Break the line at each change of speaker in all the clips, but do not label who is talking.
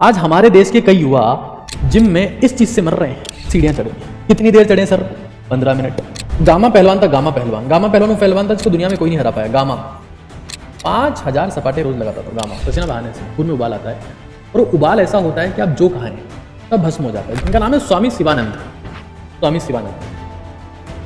आज हमारे देश के कई युवा जिम में इस चीज से मर रहे हैं, सीढ़ियां चढ़े। कितनी देर चढ़े सर? 15 मिनट। गामा पहलवान था, गामा पहलवान वो पहलवान था जिसको दुनिया में कोई नहीं हरा पाया। गामा 5000 सपाटे रोज लगाता था गामा, पसीना बहाने से, खून में उबाल आता है और उबाल ऐसा होता है कि आप जो खाएं सब भस्म हो जाता है। इनका नाम है स्वामी शिवानंद।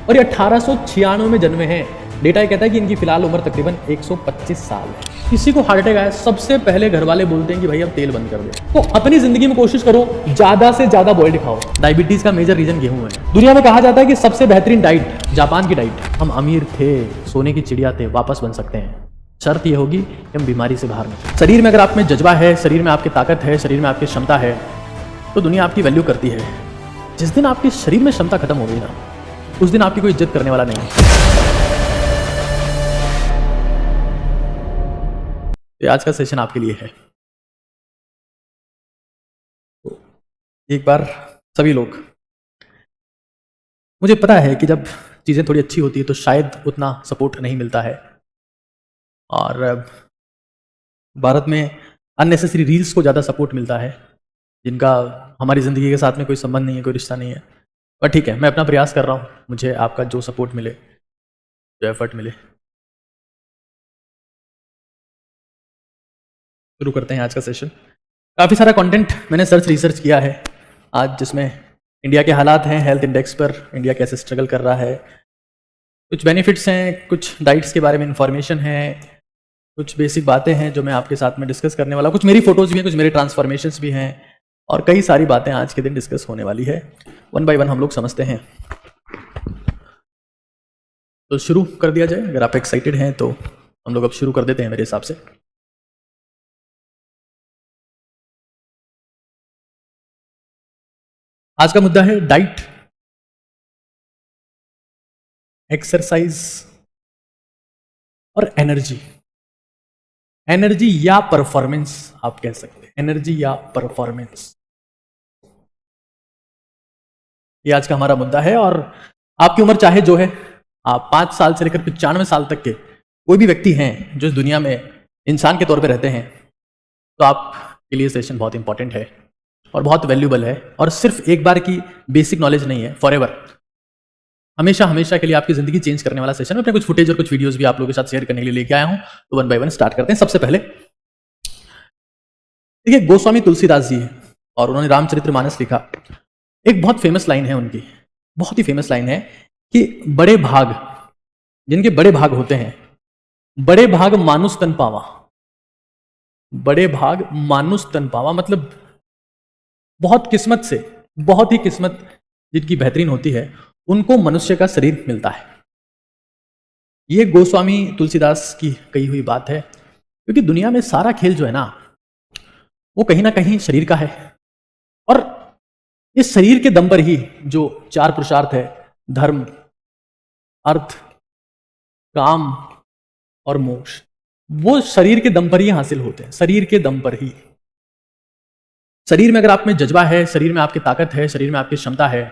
और ये 1896 में जन्मे हैं। डेटा ये कहता है कि इनकी फिलहाल उम्र तकरीबन 125 साल है। किसी को हार्ट अटैक आया, सबसे पहले घर वाले बोलते हैं कि भाई अब तेल बंद कर दे। तो अपनी जिंदगी में कोशिश करो ज्यादा से ज्यादा बॉइल्ड खाओ। डायबिटीज का मेजर रीजन गेहूं है। दुनिया में कहा जाता है कि सबसे बेहतरीन डाइट जापान की डाइट। हम अमीर थे, सोने की चिड़िया थे, वापस बन सकते हैं। शर्त यह होगी कि हम बीमारी से बाहर निकलें। शरीर में अगर आप में जज्बा है, शरीर में आपकी ताकत है, शरीर में आपकी क्षमता है, तो दुनिया आपकी वैल्यू करती है। जिस दिन आपके शरीर में क्षमता खत्म हो गई ना, उस दिन आपकी कोई इज्जत करने वाला नहीं है। तो आज का सेशन आपके लिए है। तो एक बार सभी लोग, मुझे पता है कि जब चीज़ें थोड़ी अच्छी होती है तो शायद उतना सपोर्ट नहीं मिलता है, और भारत में अननेसेसरी रील्स को ज़्यादा सपोर्ट मिलता है जिनका हमारी ज़िंदगी के साथ में कोई संबंध नहीं है, कोई रिश्ता नहीं है। पर ठीक है, मैं अपना प्रयास कर रहा हूँ, मुझे आपका जो सपोर्ट मिले, जो एफर्ट मिले। शुरू करते हैं आज का सेशन। काफ़ी सारा कंटेंट मैंने रिसर्च किया है आज, जिसमें इंडिया के हालात हैं, हेल्थ इंडेक्स पर इंडिया कैसे स्ट्रगल कर रहा है, कुछ बेनिफिट्स हैं, कुछ डाइट्स के बारे में इंफॉर्मेशन है, कुछ बेसिक बातें हैं जो मैं आपके साथ में डिस्कस करने वाला, कुछ मेरी फोटोज़ भी हैं, कुछ मेरे ट्रांसफॉर्मेशंस भी हैं, और कई सारी बातें आज के दिन डिस्कस होने वाली है। वन बाय वन हम लोग समझते हैं। तो शुरू कर दिया जाए। अगर आप एक्साइटेड हैं तो हम लोग अब शुरू कर देते हैं मेरे हिसाब से। आज का मुद्दा है डाइट, एक्सरसाइज और एनर्जी। एनर्जी या परफॉर्मेंस आप कह सकते हैं, एनर्जी या परफॉर्मेंस, ये आज का हमारा मुद्दा है। और आपकी उम्र चाहे जो है, आप 5 साल से लेकर 95 साल तक के कोई भी व्यक्ति हैं जो इस दुनिया में इंसान के तौर पे रहते हैं, तो आपके लिए सेशन बहुत इंपॉर्टेंट है और बहुत वैल्यूबल है। और सिर्फ एक बार की बेसिक नॉलेज नहीं है, फॉरएवर, हमेशा हमेशा के लिए आपकी जिंदगी चेंज करने वाला सेशन। मैं अपने कुछ फुटेज और कुछ वीडियोस भी आप लोगों के साथ शेयर करने के लिए लेके आया हूं। तो वन बाय वन स्टार्ट करते हैं। सबसे पहले देखिए, गोस्वामी तुलसीदास जी है और उन्होंने रामचरितमानस लिखा। एक बहुत फेमस लाइन है उनकी, बहुत ही फेमस लाइन है कि बड़े भाग, जिनके बड़े भाग होते हैं, बड़े भाग मानुष तन पावा। बड़े भाग मानुष तन पावा मतलब बहुत किस्मत से, बहुत ही किस्मत जिनकी बेहतरीन होती है, उनको मनुष्य का शरीर मिलता है। ये गोस्वामी तुलसीदास की कही हुई बात है, क्योंकि दुनिया में सारा खेल जो है ना, वो कहीं ना कहीं शरीर का है। और इस शरीर के दम पर ही जो 4 पुरुषार्थ है, धर्म, अर्थ, काम और मोक्ष, वो शरीर के दम पर ही हासिल होते हैं। शरीर के दम पर ही। शरीर में अगर आप में जज्बा है, शरीर में आपकी ताकत है, शरीर में आपकी क्षमता है,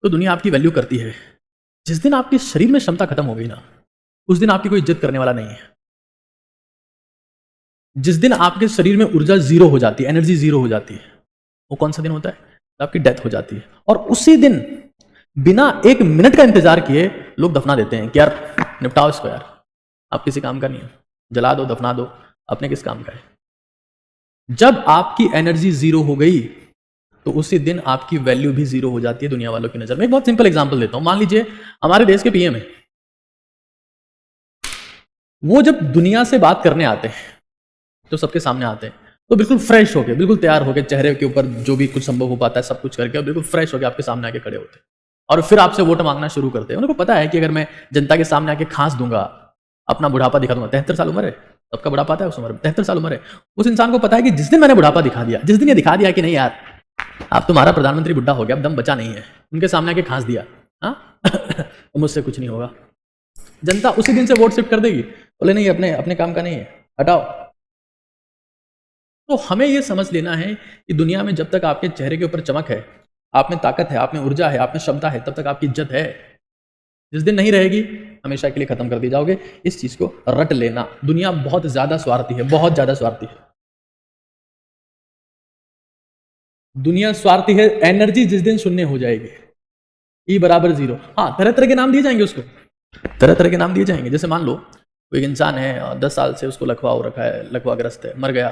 तो दुनिया आपकी वैल्यू करती है। जिस दिन आपके शरीर में क्षमता खत्म हो गई ना, उस दिन आपकी कोई इज्जत करने वाला नहीं है। जिस दिन आपके शरीर में ऊर्जा जीरो हो जाती है, एनर्जी जीरो हो जाती है, वो कौन सा दिन होता है? आपकी डेथ हो जाती है। और उसी दिन बिना 1 मिनट का इंतजार किए लोग दफना देते हैं कि यार निपटाओ इसको, यार आप किसी काम का नहीं है, जला दो, दफना दो, अपने किस काम का है। जब आपकी एनर्जी जीरो हो गई तो उसी दिन आपकी वैल्यू भी जीरो हो जाती है दुनिया वालों की नजर में। एक बहुत सिंपल एग्जांपल देता हूं। मान लीजिए हमारे देश के पीएम है, वो जब दुनिया से बात करने आते हैं, तो सबके सामने आते हैं, तो बिल्कुल फ्रेश होके, बिल्कुल तैयार होके, चेहरे के ऊपर जो भी कुछ संभव हो पाता है सब कुछ करके, और बिल्कुल फ्रेश होके आपके सामने आके खड़े होते हैं और फिर आपसे वोट मांगना शुरू करते हैं। उनको पता है कि अगर मैं जनता के सामने आके खांस दूंगा, अपना बुढ़ापा दिखा दूंगा, 73 साल उम्र है, सबका बुढ़ापा आता है उस उम्र में, 73 साल उम्र है, उस इंसान को पता है कि जिस दिन मैंने बुढ़ापा दिखा दिया, जिस दिन ये दिखा दिया कि नहीं यार आप तुम्हारा प्रधानमंत्री बुढ़ा हो गया, अब दम बचा नहीं है, उनके सामने आके खांस दिया, हाँ तो मुझसे कुछ नहीं होगा, जनता उसी दिन से वोट शिफ्ट कर देगी, बोले नहीं अपने अपने काम का नहीं है, हटाओ। तो हमें यह समझ लेना है कि दुनिया में जब तक आपके चेहरे के ऊपर चमक है, आप में ताकत है, आप में ऊर्जा है, आप में क्षमता है, तब तक आपकी इज्जत है। जिस दिन नहीं रहेगी, हमेशा के लिए खत्म कर दी जाओगे। इस चीज को रट लेना। दुनिया बहुत ज्यादा स्वार्थी है, बहुत ज्यादा स्वार्थी है। दुनिया स्वार्थी है, एनर्जी जिस दिन शून्य हो जाएगी, E बराबर 0। हाँ, तरह तरह के नाम दिए जाएंगे उसको, तरह तरह के नाम दिए जाएंगे। जैसे मान लो कोई इंसान है 10 साल से उसको लकवा हो रखा है, लकवाग्रस्त है, मर गया,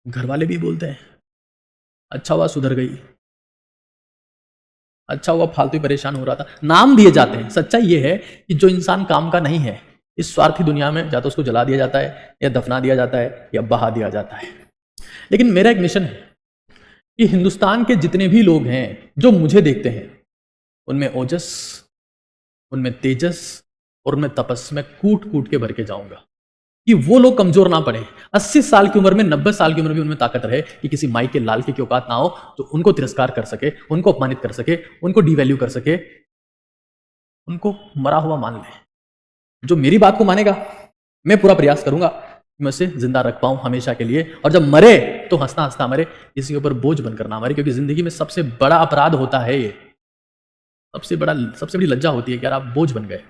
घर वाले भी बोलते हैं अच्छा हुआ सुधर गई, अच्छा हुआ फालतू परेशान हो रहा था, नाम दिए जाते हैं। सच्चाई ये है कि जो इंसान काम का नहीं है इस स्वार्थी दुनिया में, या तो उसको जला दिया जाता है या दफना दिया जाता है या बहा दिया जाता है। लेकिन मेरा एक मिशन है कि हिंदुस्तान के जितने भी लोग हैं जो मुझे देखते हैं, उनमें ओजस, उनमें तेजस और उनमें तपस मैं कूट कूट के भर के जाऊंगा कि वो लोग कमजोर ना पड़े। 80 साल की उम्र में, 90 साल की उम्र में उनमें ताकत रहे कि किसी माई के लाल की औकात ना हो तो उनको तिरस्कार कर सके, उनको अपमानित कर सके, उनको डिवैल्यू कर सके, उनको मरा हुआ मान ले। जो मेरी बात को मानेगा, मैं पूरा प्रयास करूंगा कि मैं उसे जिंदा रख पाऊं हमेशा के लिए, और जब मरे तो हंसता हंसता मरे, किसी के ऊपर बोझ बनकर ना मरे। क्योंकि जिंदगी में सबसे बड़ा अपराध होता है ये, सबसे बड़ी लज्जा होती है कि यार आप बोझ बन गए,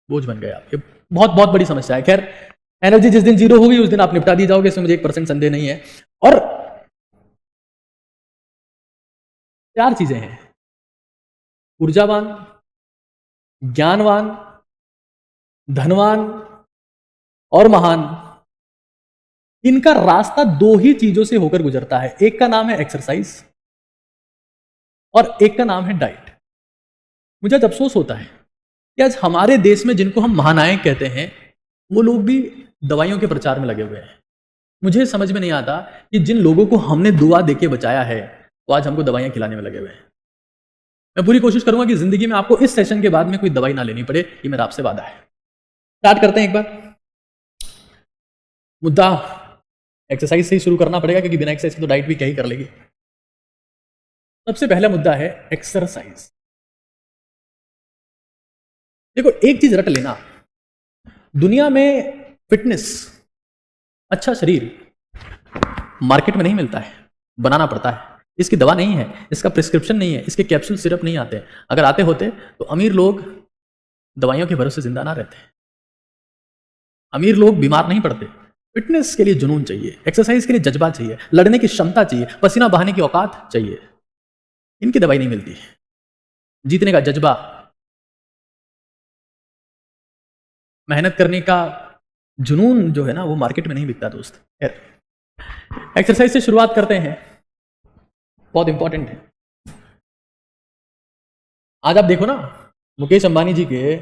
बोझ बन गए आप। ये बहुत बहुत बड़ी समस्या है। खैर, एनर्जी जिस दिन 0 होगी उस दिन आप निपटा दी जाओगे, इसमें मुझे 1% संदेह नहीं है। और 4 चीजें हैं: ऊर्जावान, ज्ञानवान, धनवान और महान। इनका रास्ता 2 ही चीजों से होकर गुजरता है, एक का नाम है एक्सरसाइज और एक का नाम है डाइट। मुझे आज अफसोस होता है कि आज हमारे देश में जिनको हम महानायक कहते हैं वो लोग भी दवाइयों के प्रचार में लगे हुए हैं। मुझे समझ में नहीं आता कि जिन लोगों को हमने दुआ देके बचाया है वो आज हमको दवाइयां खिलाने में लगे हुए हैं। मैं पूरी कोशिश करूंगा कि जिंदगी में आपको इस सेशन के बाद में कोई दवाई ना लेनी पड़े, ये मेरा आपसे वादा है। स्टार्ट करते हैं एक बार। मुद्दा एक्सरसाइज से ही शुरू करना पड़ेगा क्योंकि बिना एक्सरसाइज के तो डाइट भी क्या ही कर लेगी। सबसे पहला मुद्दा है एक्सरसाइज। देखो, एक चीज रट लेना, दुनिया में फिटनेस, अच्छा शरीर मार्केट में नहीं मिलता है, बनाना पड़ता है। इसकी दवा नहीं है, इसका प्रिस्क्रिप्शन नहीं है, इसके कैप्सूल सिरप नहीं आते। अगर आते होते तो अमीर लोग दवाइयों के भरोसे जिंदा ना रहते, अमीर लोग बीमार नहीं पड़ते। फिटनेस के लिए जुनून चाहिए, एक्सरसाइज के लिए जज्बा चाहिए, लड़ने की क्षमता चाहिए, पसीना बहाने की औकात चाहिए। इनकी दवाई नहीं मिलती। जीतने का जज्बा, मेहनत करने का जुनून जो है ना वो मार्केट में नहीं बिकता दोस्त। एक्सरसाइज से शुरुआत करते हैं, बहुत इंपॉर्टेंट है। आज आप देखो ना, मुकेश अंबानी जी के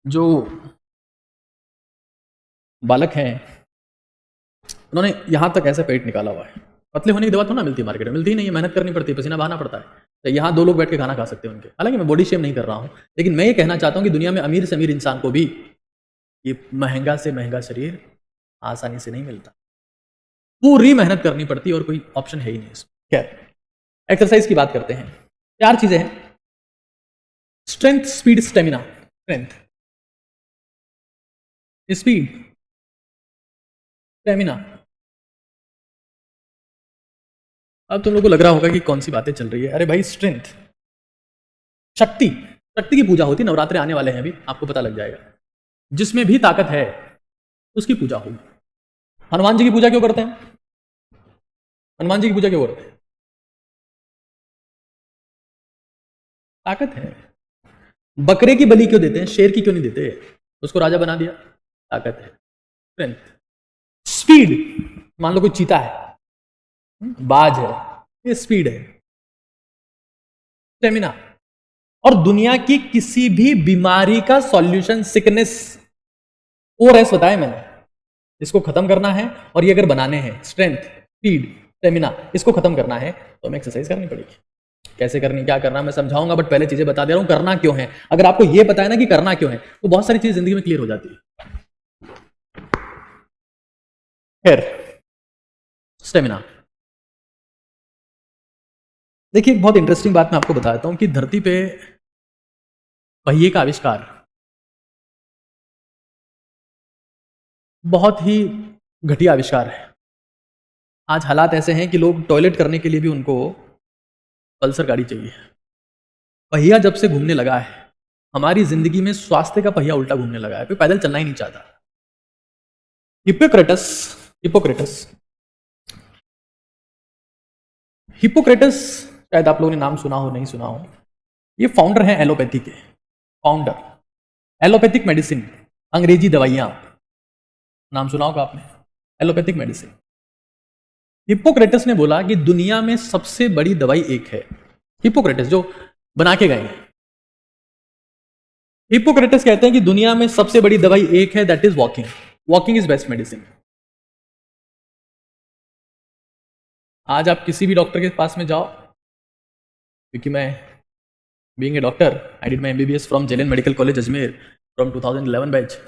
जो बालक हैं उन्होंने यहां तक ऐसा पेट निकाला हुआ है। पतले होने की दवा तो ना मिलती मार्केट में, मिलती ही नहीं है, मेहनत करनी पड़ती है, पसीना बहाना पड़ता है। तो यहाँ 2 लोग बैठ के खाना खा सकते हैं उनके। हालांकि मैं बॉडी शेम नहीं कर रहा हूँ, लेकिन मैं ये कहना चाहता हूँ कि दुनिया में अमीर से अमीर इंसान को भी ये महंगा से महंगा शरीर आसानी से नहीं मिलता, पूरी मेहनत करनी पड़ती है और कोई ऑप्शन है ही नहीं इसमें। खैर, एक्सरसाइज की बात करते हैं। 4 चीजें हैं: strength, speed, stamina. Strength, speed, stamina. अब तुम लोग को लग रहा होगा कि कौन सी बातें चल रही है। अरे भाई, स्ट्रेंथ, शक्ति, शक्ति की पूजा होती, नवरात्रे आने वाले हैं अभी, आपको पता लग जाएगा। जिसमें भी ताकत है उसकी पूजा होगी। हनुमान जी की पूजा क्यों करते हैं? हनुमान जी की पूजा क्यों करते हैं? ताकत है। बकरे की बलि क्यों देते हैं, शेर की क्यों नहीं देते? उसको राजा बना दिया, ताकत है। स्ट्रेंथ, स्पीड, मान लो कोई चीता है, बाज है, ये स्पीड है। स्टेमिना, और दुनिया की किसी भी बीमारी का सॉल्यूशन, सिकनेस, ओआरएस बताया मैंने, इसको खत्म करना है और ये अगर बनाने हैं, स्ट्रेंथ, स्पीड, स्टेमिना, इसको खत्म करना है तो हमें एक्सरसाइज करनी पड़ेगी। कैसे करनी, क्या करना, मैं समझाऊंगा, बट पहले चीजें बता दे रहा हूं करना क्यों है। अगर आपको यह पता है ना कि करना क्यों है तो बहुत सारी चीजें जिंदगी में क्लियर हो जाती है। फिर स्टेमिना। देखिए, एक बहुत इंटरेस्टिंग बात मैं आपको बताता हूं कि धरती पे पहिए का आविष्कार बहुत ही घटिया आविष्कार है। आज हालात ऐसे हैं कि लोग टॉयलेट करने के लिए भी उनको पल्सर गाड़ी चाहिए। पहिया जब से घूमने लगा है हमारी जिंदगी में, स्वास्थ्य का पहिया उल्टा घूमने लगा है, कोई पैदल चलना ही नहीं चाहता। हिप्पोक्रेटस हिप्पोक्रेटस, शायद आप लोगों ने नाम सुना हो नहीं सुना हो, ये फाउंडर हैं एलोपैथी के, फाउंडर एलोपैथिक मेडिसिन, अंग्रेजी दवाइयां, नाम सुना होगा आपने, एलोपैथिक मेडिसिन। हिप्पोक्रेटस ने बोला कि दुनिया में सबसे बड़ी दवाई एक है। हिप्पोक्रेटस जो बना के गए हैं, हिप्पोक्रेटस कहते हैं कि दुनिया में सबसे बड़ी दवाई एक है, that is walking. Walking is best medicine. आज आप किसी भी डॉक्टर के पास में जाओ, क्योंकि मैं being a doctor, I did my MBBS from जेलियन medical college Ajmer from 2011 batch.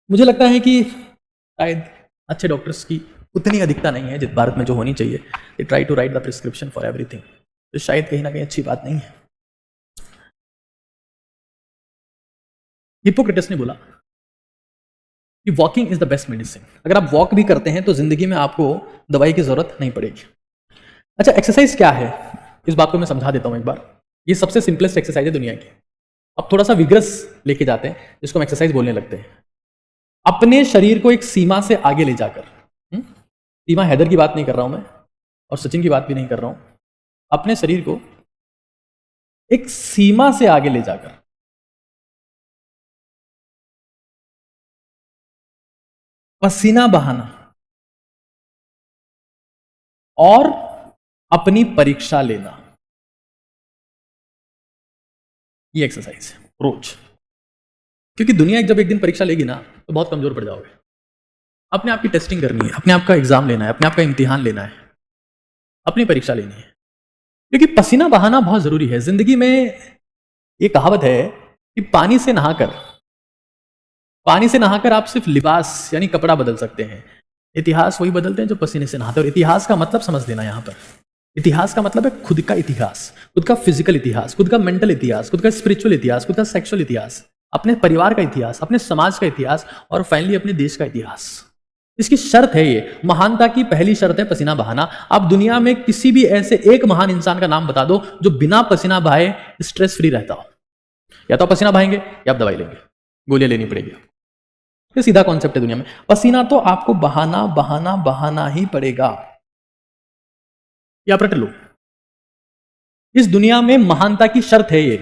मुझे लगता है कि शायद अच्छे डॉक्टर्स की उतनी अधिकता नहीं है जिस भारत में जो होनी चाहिए। They try to write the prescription for everything, तो शायद कहीं ना कहीं अच्छी बात नहीं है। हिप्पोक्रेटस ने बोला कि walking is the best medicine. अगर आप वॉक भी करते हैं तो जिंदगी में आपको दवाई की जरूरत नहीं पड़ेगी। अच्छा, एक्सरसाइज क्या है, इस बात को मैं समझा देता हूं एक बार। ये सबसे सिंपलेस्ट एक्सरसाइज है दुनिया की। अब थोड़ा सा विग्रस लेके जाते हैं, जिसको हम एक्सरसाइज बोलने लगते हैं। अपने शरीर को एक सीमा से आगे ले जाकर, सीमा हैदर की बात नहीं कर रहा हूं मैं, और सचिन की बात भी नहीं कर रहा हूं, अपने शरीर को एक सीमा से आगे ले जाकर पसीना बहाना और अपनी परीक्षा लेना, ये एक्सरसाइज है रोज। क्योंकि दुनिया जब एक दिन परीक्षा लेगी ना, तो बहुत कमजोर पड़ जाओगे। अपने आप की टेस्टिंग करनी है, अपने आप का एग्जाम लेना है, अपने आप का इम्तिहान लेना है, अपनी परीक्षा लेनी है। क्योंकि पसीना बहाना बहुत जरूरी है जिंदगी में। ये कहावत है कि पानी से नहाकर आप सिर्फ लिबास यानी कपड़ा बदल सकते हैं, इतिहास वही बदलते हैं जो पसीने से नहाते हैं। और इतिहास का मतलब समझ लेना, यहां पर इतिहास का मतलब है खुद का इतिहास, खुद का फिजिकल इतिहास, खुद का मेंटल इतिहास, खुद का स्पिरिचुअल इतिहास, खुद का सेक्सुअल इतिहास, अपने परिवार का इतिहास, अपने समाज का इतिहास, और फाइनली अपने देश का इतिहास। इसकी शर्त है, ये महानता की पहली शर्त है पसीना बहाना। आप दुनिया में किसी भी ऐसे एक महान इंसान का नाम बता दो जो बिना पसीना बहाए स्ट्रेस फ्री रहता हो। या तो आप पसीना बहाएंगे या आप दवाई लेंगे, गोलियां लेनी पड़ेगी। ये सीधा कॉन्सेप्ट है दुनिया में। पसीना तो आपको बहाना बहाना बहाना ही पड़ेगा। या रट लो, इस दुनिया में महानता की शर्त है ये।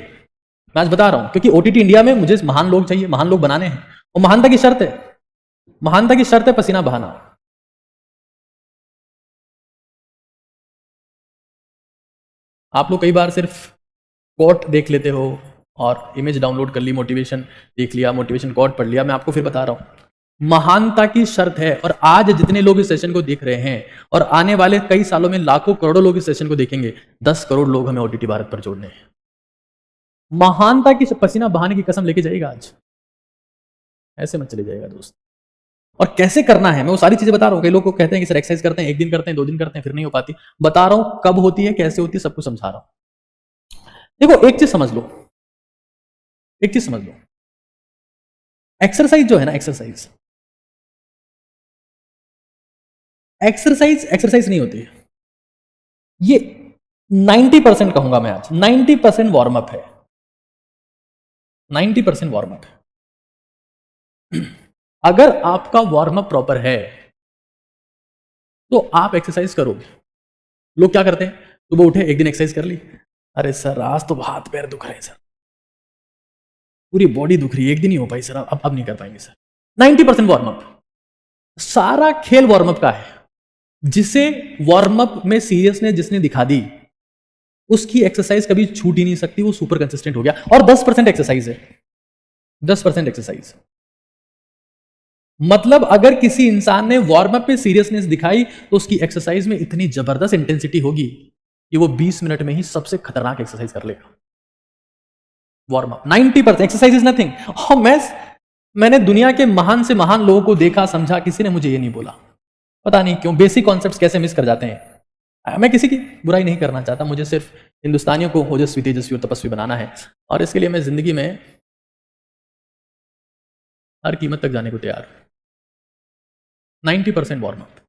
मैं आज बता रहा हूं क्योंकि ओटीटी इंडिया में मुझे महान लोग चाहिए, महान लोग बनाने हैं, और महानता की शर्त है, महानता की शर्त है पसीना बहाना। आप लोग कई बार सिर्फ कोट देख लेते हो और इमेज डाउनलोड कर ली, मोटिवेशन देख लिया, मोटिवेशन कोट पढ़ लिया। मैं आपको फिर बता रहा हूं, महानता की शर्त है। और आज जितने लोग इस सेशन को देख रहे हैं, और आने वाले कई सालों में लाखों करोड़ों लोग इस सेशन को देखेंगे, 10 करोड़ लोग हमें ओटीटी भारत पर जोड़ने हैं। महानता की पसीना बहाने की कसम लेके जाएगा आज, ऐसे मत चले जाएगा दोस्त। और कैसे करना है मैं वो सारी चीजें बता रहा हूं। कई लोग को कहते हैं कि सर एक्सरसाइज करते हैं, एक दिन करते हैं, 2 दिन करते हैं, फिर नहीं हो पाती। बता रहा हूं कब होती है, कैसे होती है, सब कुछ समझा रहा हूं। देखो, एक चीज समझ लो, एक चीज समझ लो, एक्सरसाइज जो है ना, एक्सरसाइज एक्सरसाइज नहीं होती है। ये 90% कहूंगा मैं आज, 90% वार्म अप है, 90% वार्म अप है। अगर आपका वार्म अप प्रॉपर है तो आप एक्सरसाइज करोगे। लोग क्या करते हैं, सुबह उठे, एक दिन एक्सरसाइज कर ली, अरे सर आज तो हाथ पैर दुख रहे हैं सर, पूरी बॉडी दुख रही है, एक दिन ही हो पाई सर, अब नहीं कर पाएंगे सर। 90% warm up. सारा खेल वार्म अप का है। जिसे वार्म अप में सीरियसनेस जिसने दिखा दी, उसकी एक्सरसाइज कभी छूट ही नहीं सकती, वो सुपर कंसिस्टेंट हो गया। और 10% एक्सरसाइज है, 10% एक्सरसाइज। मतलब अगर किसी इंसान ने वार्म अप में सीरियसनेस दिखाई तो उसकी एक्सरसाइज में इतनी जबरदस्त इंटेंसिटी होगी कि वो 20 मिनट में ही सबसे खतरनाक एक्सरसाइज कर लेगा। Warm up 90%, exercise is nothing. और मैंने दुनिया के महान से महान लोगों को देखा, समझा, किसी ने मुझे ये नहीं बोला। पता नहीं क्यों बेसिक कॉन्सेप्ट्स कैसे मिस कर जाते हैं। मैं किसी की बुराई नहीं करना चाहता, मुझे सिर्फ हिंदुस्तानियों को ओजस्वी, तेजस्वी और तपस्वी बनाना है, और इसके लिए मैं जिंदगी में हर कीमत तक जाने को तैयार हूं। 90% वार्म अप।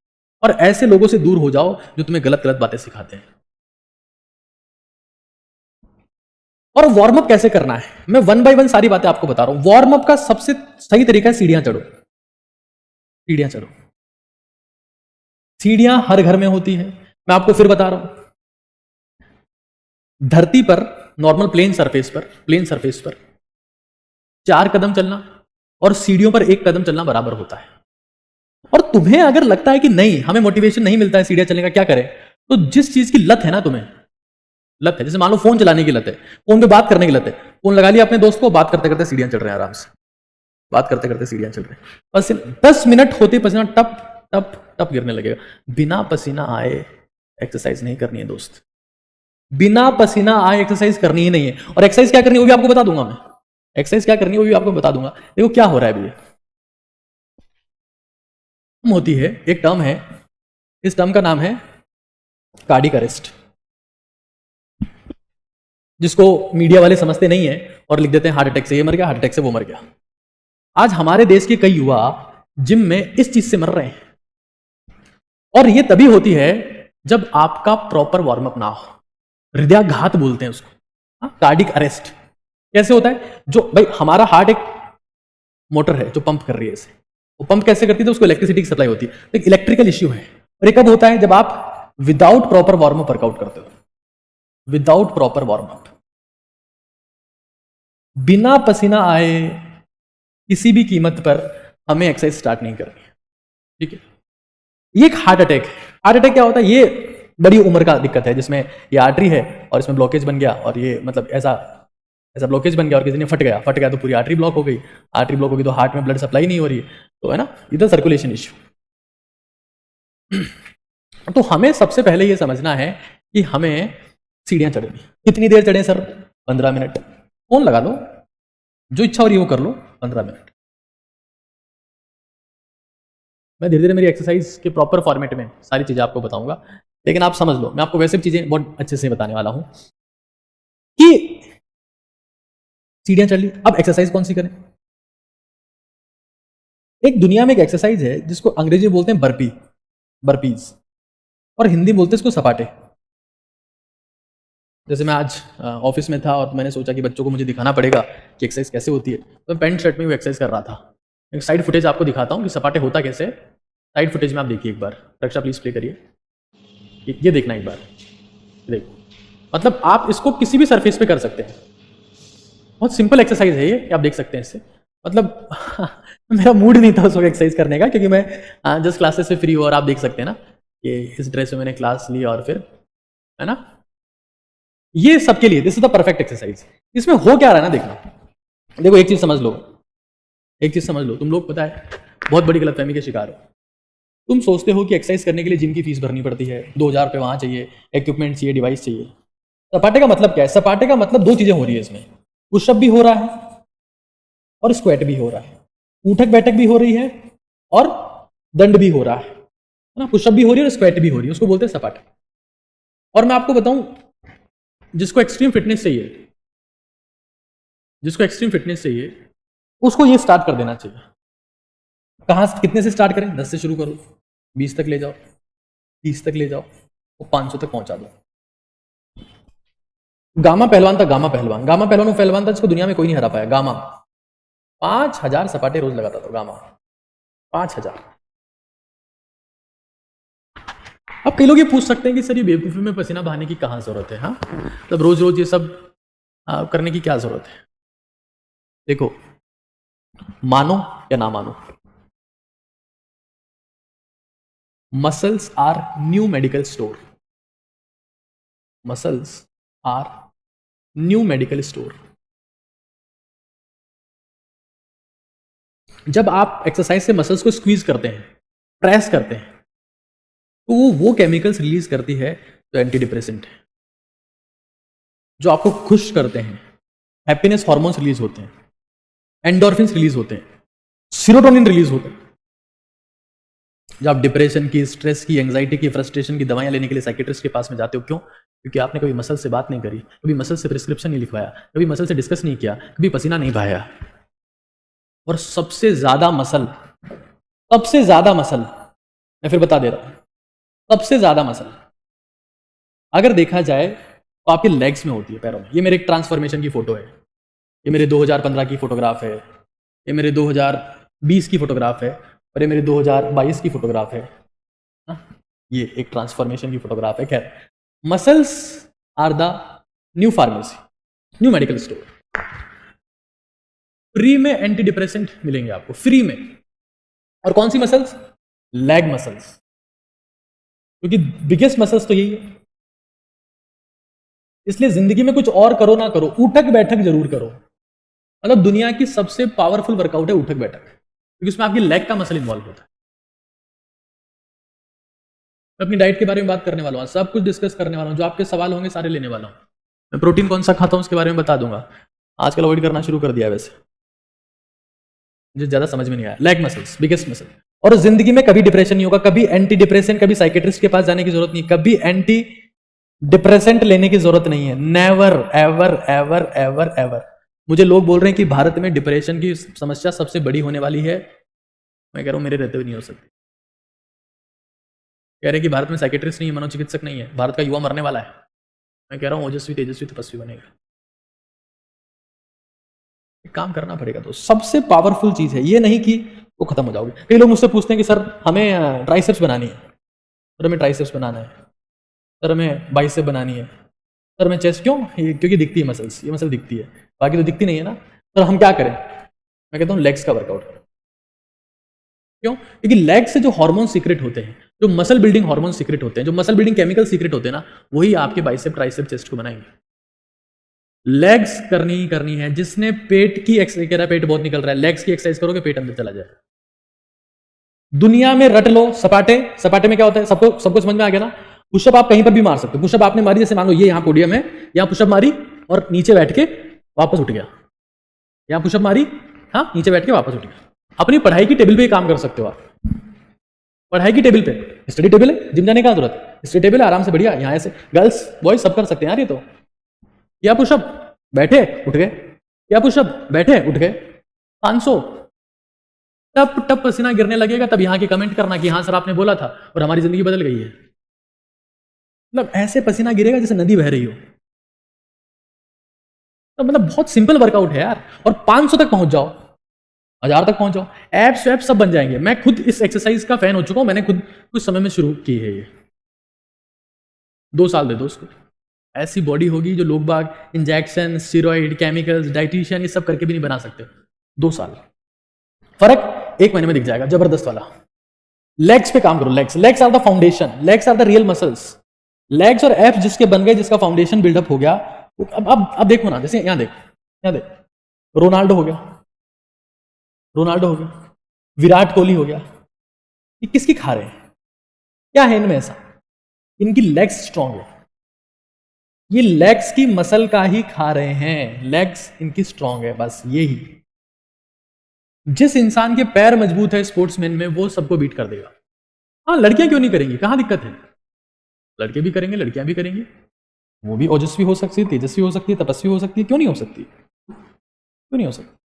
और ऐसे लोगों से दूर हो जाओ जो तुम्हें गलत गलत बातें सिखाते हैं। और वार्म अप कैसे करना है, मैं 1 by 1 सारी बातें आपको बता रहा हूं। वार्म अप का सबसे सही तरीका है सीढ़ियां चढ़ो, सीढ़ियां चढ़ो। सीढ़ियां हर घर में होती है। मैं आपको फिर बता रहा हूं, धरती पर नॉर्मल प्लेन सरफेस पर 4 कदम चलना और सीढ़ियों पर 1 कदम चलना बराबर होता है। और तुम्हें अगर लगता है कि नहीं, हमें मोटिवेशन नहीं मिलता है सीढ़ियां चलने का, क्या करें? तो जिस चीज की लत है ना, तुम्हें लत है, जैसे मान लो फोन चलाने की लत है, फोन पे बात करने की लत है, फोन लगा लिया अपने दोस्त को, बात करते करते सीढ़ियां चल रहे हैं आराम से, बात करते करते सीढ़ियां चल रहे हैं, बस 10 मिनट होते पसीना टप टप टप गिरने लगेगा। बिना पसीना आए एक्सरसाइज नहीं करनी है दोस्त, बिना पसीना आए एक्सरसाइज करनी ही नहीं है। और एक्सरसाइज क्या करनी है वो भी आपको बता दूंगा मैं, एक्सरसाइज क्या करनी है वो भी आपको बता दूंगा। देखो क्या हो रहा है अभी, होती है एक टर्म है, इस टर्म का नाम है कार्डिक अरेस्ट, जिसको मीडिया वाले समझते नहीं है और लिख देते हैं हार्ट अटैक से ये मर गया, हार्ट अटैक से वो मर गया। आज हमारे देश के कई युवा जिम में इस चीज से मर रहे हैं, और ये तभी होती है जब आपका प्रॉपर वार्म अप ना हो। हृदयाघात बोलते हैं उसको, कार्डिक अरेस्ट। कैसे होता है? जो भाई हमारा हार्ट एक मोटर है जो पंप कर रही है इसे, वो पंप कैसे करती है? तो उसको इलेक्ट्रिसिटी की सप्लाई होती है, तो एक इलेक्ट्रिकल इश्यू है। और ये कब होता है? जब आप without proper warm up workout करते हो, विदाउट प्रॉपर वार्म अप, बिना पसीना आए किसी भी कीमत पर हमें एक्सरसाइज स्टार्ट नहीं करनी है, ठीक है? ये एक हार्ट अटैक है। हार्ट अटैक क्या होता है? ये बड़ी उम्र का दिक्कत है, जिसमें ये आर्टरी है और इसमें ब्लॉकेज बन गया, और ये मतलब ऐसा ब्लॉकेज बन गया और किसी ने फट गया तो पूरी आर्टरी ब्लॉक हो गई, आर्टरी ब्लॉक होगी तो हार्ट में ब्लड सप्लाई नहीं हो रही है, तो है ना, इधर सर्कुलेशन इश्यू। तो हमें सबसे पहले ये समझना है कि हमें सीढ़ियां चढ़नी। कितनी देर चढ़े सर? 15 मिनट। फोन लगा लो, जो इच्छा हो रही है वो कर लो, 15 मिनट। मैं धीरे धीरे मेरी एक्सरसाइज के प्रॉपर फॉर्मेट में सारी चीजें आपको बताऊंगा, लेकिन आप समझ लो, मैं आपको वैसे भी चीजें बहुत अच्छे से बताने वाला हूं कि सीढ़ियां चढ़ ली, अब एक्सरसाइज कौन सी करें? एक दुनिया में एक एक्सरसाइज है जिसको अंग्रेजी में बोलते हैं बर्पीज, और हिंदी में बोलते हैं इसको सपाटे। जैसे मैं आज ऑफिस में था और मैंने सोचा कि बच्चों को मुझे दिखाना पड़ेगा कि एक्सरसाइज कैसे होती है, तो मैं पैंट शर्ट में भी एक्सरसाइज कर रहा था। एक साइड फुटेज आपको दिखाता हूँ कि सपाटे होता कैसे। साइड फुटेज में आप देखिए एक बार, रक्षा प्लीज प्ले करिए, ये देखना एक बार, देखो, मतलब आप इसको किसी भी सरफेस पे कर सकते हैं, बहुत सिंपल एक्सरसाइज है ये, आप देख सकते हैं इससे। मतलब मेरा मूड नहीं था उस वक्त एक्सरसाइज करने का, क्योंकि मैं जस्ट क्लासेस से फ्री हुआ, और आप देख सकते हैं ना कि इस ड्रेस में मैंने क्लास ली, और फिर है ना, ये सबके लिए this is the perfect exercise. इसमें हो क्या रहा है ना, देखना, देखो एक चीज समझ लो, एक चीज समझ लो, तुम लोग पता है बहुत बड़ी गलतफहमी के शिकार हो। तुम सोचते हो कि एक्सरसाइज करने के लिए जिम की फीस भरनी पड़ती है, 2000 रुपये वहां चाहिए, इक्विपमेंट चाहिए, डिवाइस चाहिए। सपाटे का मतलब क्या है? सपाटे का मतलब 2 चीजें हो रही है इसमें, पुशअप भी हो रहा है और स्क्वाट भी हो रहा है, उठक बैठक भी हो रही है और दंड भी हो रहा है ना, पुशअप भी हो रही है और स्क्वाट भी हो रही है, उसको बोलते हैं सपाटे। और मैं आपको बताऊं, जिसको एक्सट्रीम फिटनेस चाहिए, जिसको एक्सट्रीम फिटनेस चाहिए, उसको ये स्टार्ट कर देना चाहिए। कहां से, कितने से स्टार्ट करें? 10 से शुरू करो, 20 तक ले जाओ, 30 तक ले जाओ, और 500 तक पहुंचा दो। गामा पहलवान था, गामा पहलवान वो पहलवान था जिसको दुनिया में कोई नहीं हरा पाया। गामा 5000 सपाटे रोज लगाता था, गामा 5000। अब कई लोग ये पूछ सकते हैं कि सर ये बेवकूफी में पसीना बहाने की कहां जरूरत है? हाँ, मतलब रोज रोज ये सब करने की क्या जरूरत है? देखो, मानो या ना मानो, muscles are new medical store, muscles are new medical store. जब आप एक्सरसाइज से मसल्स को स्क्वीज करते हैं, प्रेस करते हैं, तो वो केमिकल्स रिलीज करती है जो एंटी डिप्रेसेंट है, जो आपको खुश करते हैं। हैप्पीनेस हार्मोन्स रिलीज होते हैं, एंडोर्फिन्स रिलीज होते हैं, सीरोटोनिन रिलीज होते हैं। जब आप डिप्रेशन की, स्ट्रेस की, एंजाइटी की, फ्रस्ट्रेशन की दवाइयां लेने के लिए साइकेट्रिस्ट के पास में जाते हो, क्यों? क्योंकि आपने कभी मसल से बात नहीं करी, कभी मसल से प्रिस्क्रिप्शन नहीं लिखवाया, कभी मसल से डिस्कस नहीं किया, कभी पसीना नहीं बहाया। और सबसे ज्यादा मसल, मैं फिर बता दे रहा हूं, सबसे ज्यादा मसल अगर देखा जाए तो आपके लेग्स में होती है, पैरों में। ये मेरे एक ट्रांसफॉर्मेशन की फोटो है, ये मेरे 2015 की फोटोग्राफ है, ये मेरे 2020 की फोटोग्राफ है, और ये मेरे 2022 की फोटोग्राफ है। ये एक ट्रांसफॉर्मेशन की फोटोग्राफ है। खैर, muscles are the new pharmacy, new medical store. Free में एंटी डिप्रेसेंट मिलेंगे आपको, फ्री में। और कौन सी मसल्स? लेग मसल्स, क्योंकि बिगेस्ट मसल्स तो यही है। इसलिए जिंदगी में कुछ और करो ना करो, उठक बैठक जरूर करो। मतलब दुनिया की सबसे पावरफुल वर्कआउट है उठक बैठक, क्योंकि उसमें आपकी लेग का मसल इन्वॉल्व होता है। मैं अपनी डाइट के बारे में बात करने वाला हूँ, सब कुछ डिस्कस करने वाला हूँ, जो आपके सवाल होंगे सारे लेने वाला हूँ। मैं प्रोटीन कौन सा खाता हूँ उसके बारे में बता दूंगा। आजकल अवॉइड करना शुरू कर दिया है वैसे, मुझे ज्यादा समझ में नहीं आया। Leg muscles biggest muscle. और जिंदगी में कभी डिप्रेशन नहीं होगा, कभी एंटी डिप्रेशन, कभी साइकेट्रिस्ट के पास जाने की जरूरत नहीं, कभी एंटी डिप्रेसेंट लेने की जरूरत नहीं है। Never ever ever ever ever. मुझे लोग बोल रहे हैं कि भारत में डिप्रेशन की समस्या सबसे बड़ी होने वाली है। मैं कह रहा हूं मेरे रहते हुए नहीं हो सकती। कह रहे हैं कि भारत में साइकेट्रिस्ट नहीं है, मनोचिकित्सक नहीं है, भारत का युवा मरने वाला है। मैं कह रहा हूं ओजस्वी तेजस्वी तपस्वी बनेगा। एक काम करना पड़ेगा। तो सबसे पावरफुल चीज है, ये नहीं कि वो खत्म हो जाओगे। कई लोग मुझसे पूछते हैं कि सर हमें ट्राइसेप्स बनानी है, सर हमें ट्राइसेप्स बनाना है, सर हमें बाइसेप बनानी है, सर हमें चेस्ट। क्यों? क्योंकि दिखती है मसल्स, ये मसल दिखती है, बाकी तो दिखती नहीं है ना। तो हम क्या करें? मैं कहता हूं लेग्स का वर्कआउट। क्यों? क्योंकि लेग से जो हार्मोन सीक्रेट होते हैं, जो मसल बिल्डिंग हार्मोन सीक्रेट होते हैं, जो मसल बिल्डिंग केमिकल सीक्रेट होते हैं ना, वही आपके बाइसेप ट्राइसेप चेस्ट को बनाएंगे। लेग्स करनी ही करनी है। जिसने पेट की एक्सरसाइज, कह रहा है पेट बहुत निकल रहा है, लेग्स की एक्सरसाइज करोगे पेट अंदर चला जाए। दुनिया में रट लो सपाटे। सपाटे में क्या होता है? सबको समझ में आ गया ना? पुशअप आप कहीं पर भी मार सकते हो। पुशअप आपने मारी, जैसे मान लो ये यहां पोडियम है, यहां पुशअप मारी और नीचे बैठ के वापस उठ गया। यहां पुशअप मारी, हाँ, नीचे बैठ के वापस उठ गया। अपनी पढ़ाई की टेबल पे काम कर सकते हो आप। पढ़ाई की टेबल पे, स्टडी टेबल है, जिम जाने का जरूरत है, स्टडी टेबल है, आराम से बढ़िया। यहाँ ऐसे गर्ल्स बॉयज सब कर सकते हैं यार। ये तो या पुशअप बैठे उठ गए, या पुशअप बैठे उठ गए। 500 टप टप पसीना गिरने लगेगा, तब यहां के कमेंट करना कि हाँ सर आपने बोला था और हमारी जिंदगी बदल गई है। मतलब ऐसे पसीना गिरेगा जैसे नदी बह रही हो। तो मतलब बहुत सिंपल वर्कआउट है यार। और 500 तक पहुंच जाओ, 1000 तक पहुंच जाओ, एब्स वैब्स सब बन जाएंगे। मैं खुद इस एक्सरसाइज का फैन हो चुका हूं, मैंने खुद कुछ समय में शुरू की है ये। 2 साल दे दो उसको, ऐसी बॉडी होगी जो लोग बाग इंजेक्शन, स्टीरॉइड, केमिकल्स, डाइटिशियन ये सब करके भी नहीं बना सकते। 2 साल फर्क 1 महीने में दिख जाएगा, जबरदस्त वाला। लेग्स पे काम करो। Legs are the foundation, legs are the real muscles. Legs और एप्स जिसके बन गए, जिसका फाउंडेशन बिल्डअप हो गया। अब देखो ना, जैसे यहां देख, रोनाल्डो हो गया, विराट कोहली हो गया। ये किसकी खा रहे हैं? क्या है इनमें ऐसा? इनकी लेग्स स्ट्रांग है, ये लेग्स की मसल का ही खा रहे हैं। लेग्स इनकी स्ट्रांग है, बस यही। जिस इंसान के पैर मजबूत है स्पोर्ट्समैन में, वो सबको बीट कर देगा। हाँ, लड़कियां क्यों नहीं करेंगी? कहां दिक्कत है? लड़के भी करेंगे, लड़कियां भी करेंगी। वो भी ओजस्वी हो सकती है, तेजस्वी हो सकती है, तपस्वी हो सकती है। क्यों नहीं हो सकती? क्यों नहीं हो सकती?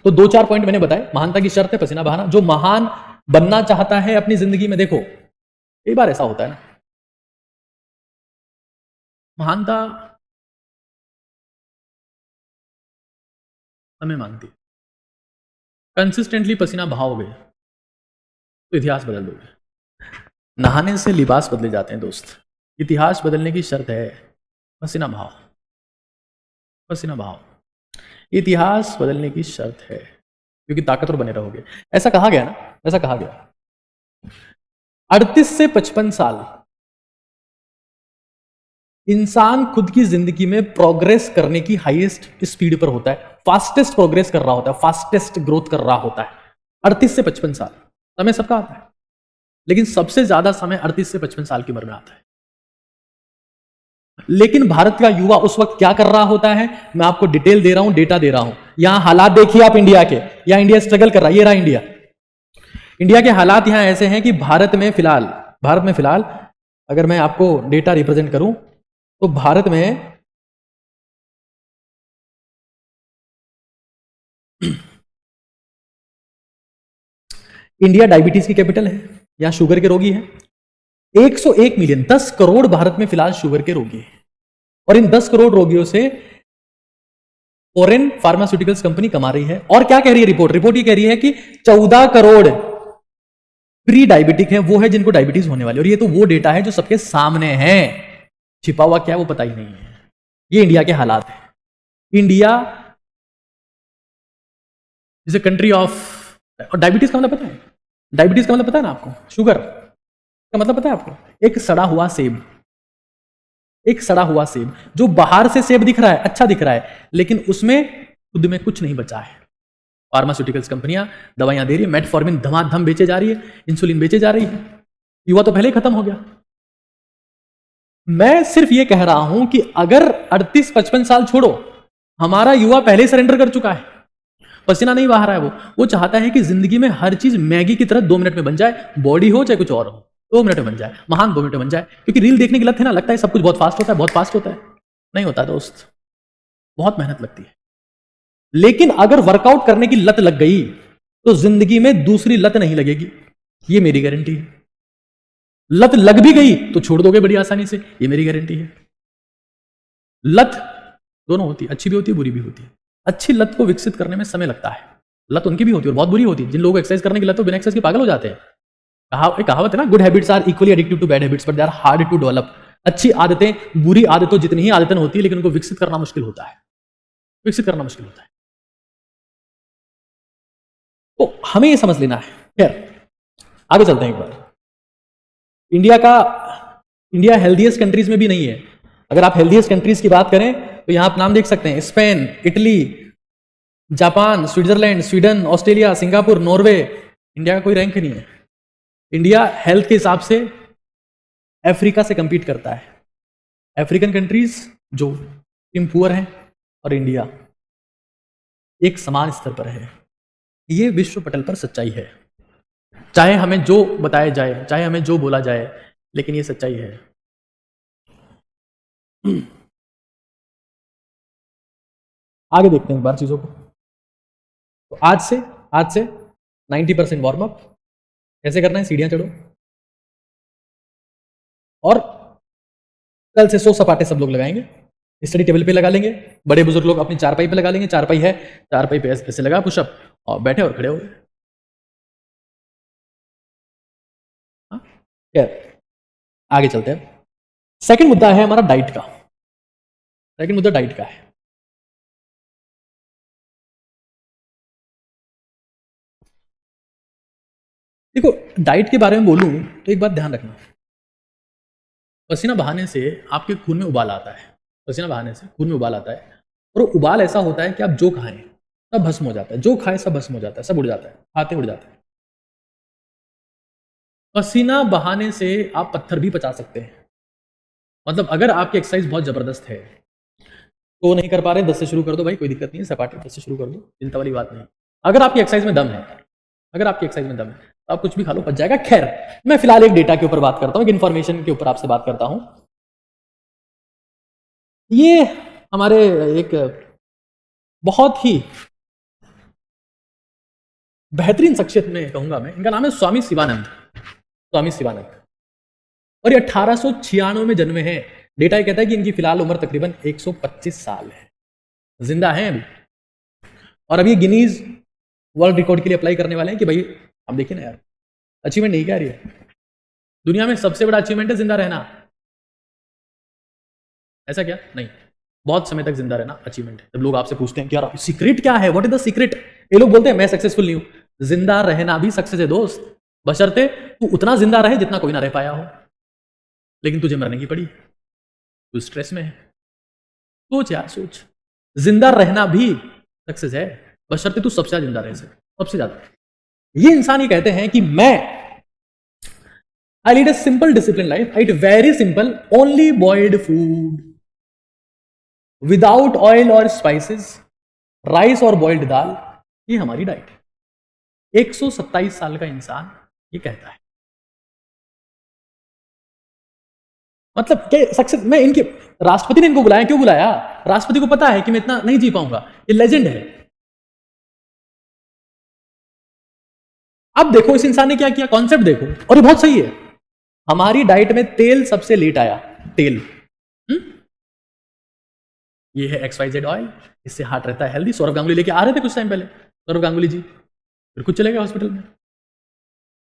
तो 2-4 पॉइंट मैंने बताए। महानता की शर्त है पसीना बहाना। जो महान बनना चाहता है अपनी जिंदगी में, देखो कई बार ऐसा होता है ना, महानता हमें मांगती है। कंसिस्टेंटली पसीना बहाओगे तो इतिहास बदल दोगे। नहाने से लिबास बदले जाते हैं दोस्त। इतिहास बदलने की शर्त है पसीना बहाओ, पसीना बहाओ। इतिहास बदलने की शर्त है, क्योंकि ताकतवर बने रहोगे। ऐसा कहा गया ना, ऐसा कहा गया 38 से 55 साल इंसान खुद की जिंदगी में प्रोग्रेस करने की हाईएस्ट स्पीड पर होता है, फास्टेस्ट प्रोग्रेस कर रहा होता है, फास्टेस्ट ग्रोथ कर रहा होता है। 38 से 55 साल समय सबका आता है, लेकिन सबसे ज्यादा समय 38 से 55 साल की उम्र में आता है। लेकिन भारत का युवा उस वक्त क्या कर रहा होता है? मैं आपको डिटेल दे रहा हूं, डेटा दे रहा हूं। यहां हालात देखिए आप इंडिया के। यहां इंडिया स्ट्रगल कर रहा है, ये रहा इंडिया। इंडिया के हालात यहां ऐसे हैं कि भारत में फिलहाल अगर मैं आपको डेटा रिप्रेजेंट करूं तो भारत में इंडिया डायबिटीज की कैपिटल है, यहां शुगर के रोगी हैं 101 मिलियन, 10 करोड़ भारत में फिलहाल शुगर के रोगी हैं। और इन 10 करोड़ रोगियों से फॉरेन फार्मास्यूटिकल्स कंपनी कमा रही है। और क्या कह रही है रिपोर्ट? रिपोर्ट ये कह रही है कि 14 करोड़ प्री डायबिटिक है वो है जिनको डायबिटीज होने वाली, और ये तो वो डेटा है जो सबके सामने है, छिपा हुआ क्या है वो पता ही नहीं है। ये इंडिया के हालात है। India is a country of, और डायबिटीज का मतलब पता है, डायबिटीज का मतलब पता है ना आपको, शुगर का मतलब पता है आपको, एक सड़ा हुआ सेब, एक सड़ा हुआ सेब जो बाहर से सेब दिख रहा है, अच्छा दिख रहा है, लेकिन उसमें खुद में कुछ नहीं बचा है। फार्मास्यूटिकल्स कंपनियां दवाइयां दे रही है, मेटफॉर्मिन धमाधम बेचे जा रही है, इंसुलिन बेचे जा रही है, युवा तो पहले ही खत्म हो गया। मैं सिर्फ ये कह रहा हूं कि अगर 38-55 साल छोड़ो, हमारा युवा पहले सरेंडर कर चुका है, पसीना नहीं बहा रहा है, वो चाहता है कि जिंदगी में हर चीज मैगी की तरह 2 मिनट में बन जाए, बॉडी हो चाहे कुछ और हो, 2 मिनट में बन जाए, महान 2 मिनट में बन जाए। क्योंकि रील देखने की लत है ना, लगता है सब कुछ बहुत फास्ट होता है, बहुत फास्ट होता है। नहीं होता दोस्त, बहुत मेहनत लगती है। लेकिन अगर वर्कआउट करने की लत लग गई तो जिंदगी में दूसरी लत नहीं लगेगी, ये मेरी गारंटी है। लत लग भी गई तो छोड़ दोगे बड़ी आसानी से, ये मेरी गारंटी है। लत दोनों होती है, अच्छी भी होती है, बुरी भी होती है। अच्छी लत को विकसित करने में समय लगता है, लत उनकी भी होती है और बहुत बुरी होती है। जिन लोगों को एक्सरसाइज करने की लत हो, बिना एक्सरसाइज के पागल हो जाते हैं। कहावत है ना, good habits are equally addictive to bad habits but they are hard to develop. अच्छी आदतें बुरी आदतों जितनी ही आदतें होती है, लेकिन उनको विकसित करना मुश्किल होता है, विकसित करना मुश्किल होता है। तो हमें यह समझ लेना है। खैर आगे चलते हैं एक बार। इंडिया हेल्दीएस्ट कंट्रीज में भी नहीं है। अगर आप हेल्दीएस्ट कंट्रीज की बात करें तो यहां आप नाम देख सकते हैं, Spain, Italy, Japan, Switzerland, Sweden, Australia, Singapore, Norway. India का कोई रैंक नहीं है। इंडिया हेल्थ के हिसाब से अफ्रीका से कंपीट करता है। अफ्रीकन कंट्रीज जो पुअर हैं और इंडिया एक समान स्तर पर है। ये विश्व पटल पर सच्चाई है, चाहे हमें जो बताया जाए, चाहे हमें जो बोला जाए, लेकिन ये सच्चाई है। आगे देखते हैं एक बार चीजों को। तो आज से 90% वार्म अप कैसे करना है, सीढ़ियां चढ़ो, और कल से 100 सपाटे सब लोग लगाएंगे, स्टडी टेबल पे लगा लेंगे, बड़े बुजुर्ग लोग अपनी चारपाई पे लगा लेंगे, चारपाई है, चारपाई पे ऐसे लगा पुशअप, और बैठे और खड़े हो गए। आगे चलते हैं। सेकंड मुद्दा है हमारा डाइट का। सेकंड मुद्दा डाइट का है। देखो, डाइट के बारे में बोलूं तो एक बात ध्यान रखना, पसीना बहाने से आपके खून में उबाल आता है, पसीना बहाने से खून में उबाल आता है, और उबाल ऐसा होता है कि आप जो खाएं सब भस्म हो जाता है, जो खाएं सब भस्म हो जाता है, सब उड़ जाता है, खाते उड़ जाता है। पसीना बहाने से आप पत्थर भी पचा सकते हैं। मतलब अगर आपकी एक्सरसाइज बहुत जबरदस्त है, तो नहीं कर पा रहे, 10 से शुरू कर दो भाई, कोई दिक्कत नहीं है, सपाटे 10 से शुरू कर दो, चिंता वाली बात नहीं। अगर आपकी एक्सरसाइज में दम है, अगर आपकी एक्सरसाइज में दम है, तो आप कुछ भी खा लो, पच जाएगा। खैर, मैं फिलहाल एक डेटा के ऊपर बात करता हूं, एक इंफॉर्मेशन के ऊपर आपसे बात करता हूं। ये हमारे एक बहुत ही बेहतरीन शख्सियत में कहूंगा मैं, इनका नाम है स्वामी शिवानंद। स्वामी शिवानंद, और ये 1896 में जन्मे हैं। डेटा ये कहता है कि इनकी फिलहाल उम्र तकरीबन 125 साल है, जिंदा हैं अभी, और अभी गिनीज वर्ल्ड रिकॉर्ड के लिए अप्लाई करने वाले हैं कि भाई आप देखिए ना यार, अचीवमेंट नहीं क्या रही है, दुनिया में सबसे बड़ा अचीवमेंट है जिंदा रहना। ऐसा क्या? नहीं, बहुत समय तक जिंदा रहना अचीवमेंट है। जब लोग आपसे पूछते हैं कि यार सीक्रेट क्या है, व्हाट इज द सीक्रेट, ये लोग बोलते हैं मैं सक्सेसफुल नहीं हूं। जिंदा रहना भी सक्सेस है दोस्त, बशर्ते तू उतना जिंदा रहे जितना कोई ना रह पाया हो, लेकिन तुझे मरने की पड़ी, तू स्ट्रेस में है। सोच यार, सोच, जिंदा रहना भी सक्सेस है, बशर्ते तू सबसे ज्यादा जिंदा रह सके, सबसे ज्यादा। ये इंसान ये कहते हैं कि मैं I lead a simple disciplined life. I eat very simple, only boiled food, without oil or spices, rice और बॉइल्ड दाल, ये हमारी डाइट है। 127 साल का इंसान ये कहता है। मतलब क्या सक्सेस? मैं इनके राष्ट्रपति ने इनको बुलाया, क्यों बुलाया? राष्ट्रपति को पता है कि मैं इतना नहीं जी पाऊंगा, ये लेजेंड है। अब देखो इस इंसान ने क्या किया, कॉन्सेप्ट देखो, और ये बहुत सही है। हमारी डाइट में तेल सबसे लेट आया, तेल। ये है XYZ ऑयल, इससे हार्ट रहता है हेल्दी। सौरभ गांगुली लेके आ रहे थे कुछ टाइम पहले, सौरभ गांगुली जी, फिर कुछ चले गए हॉस्पिटल में।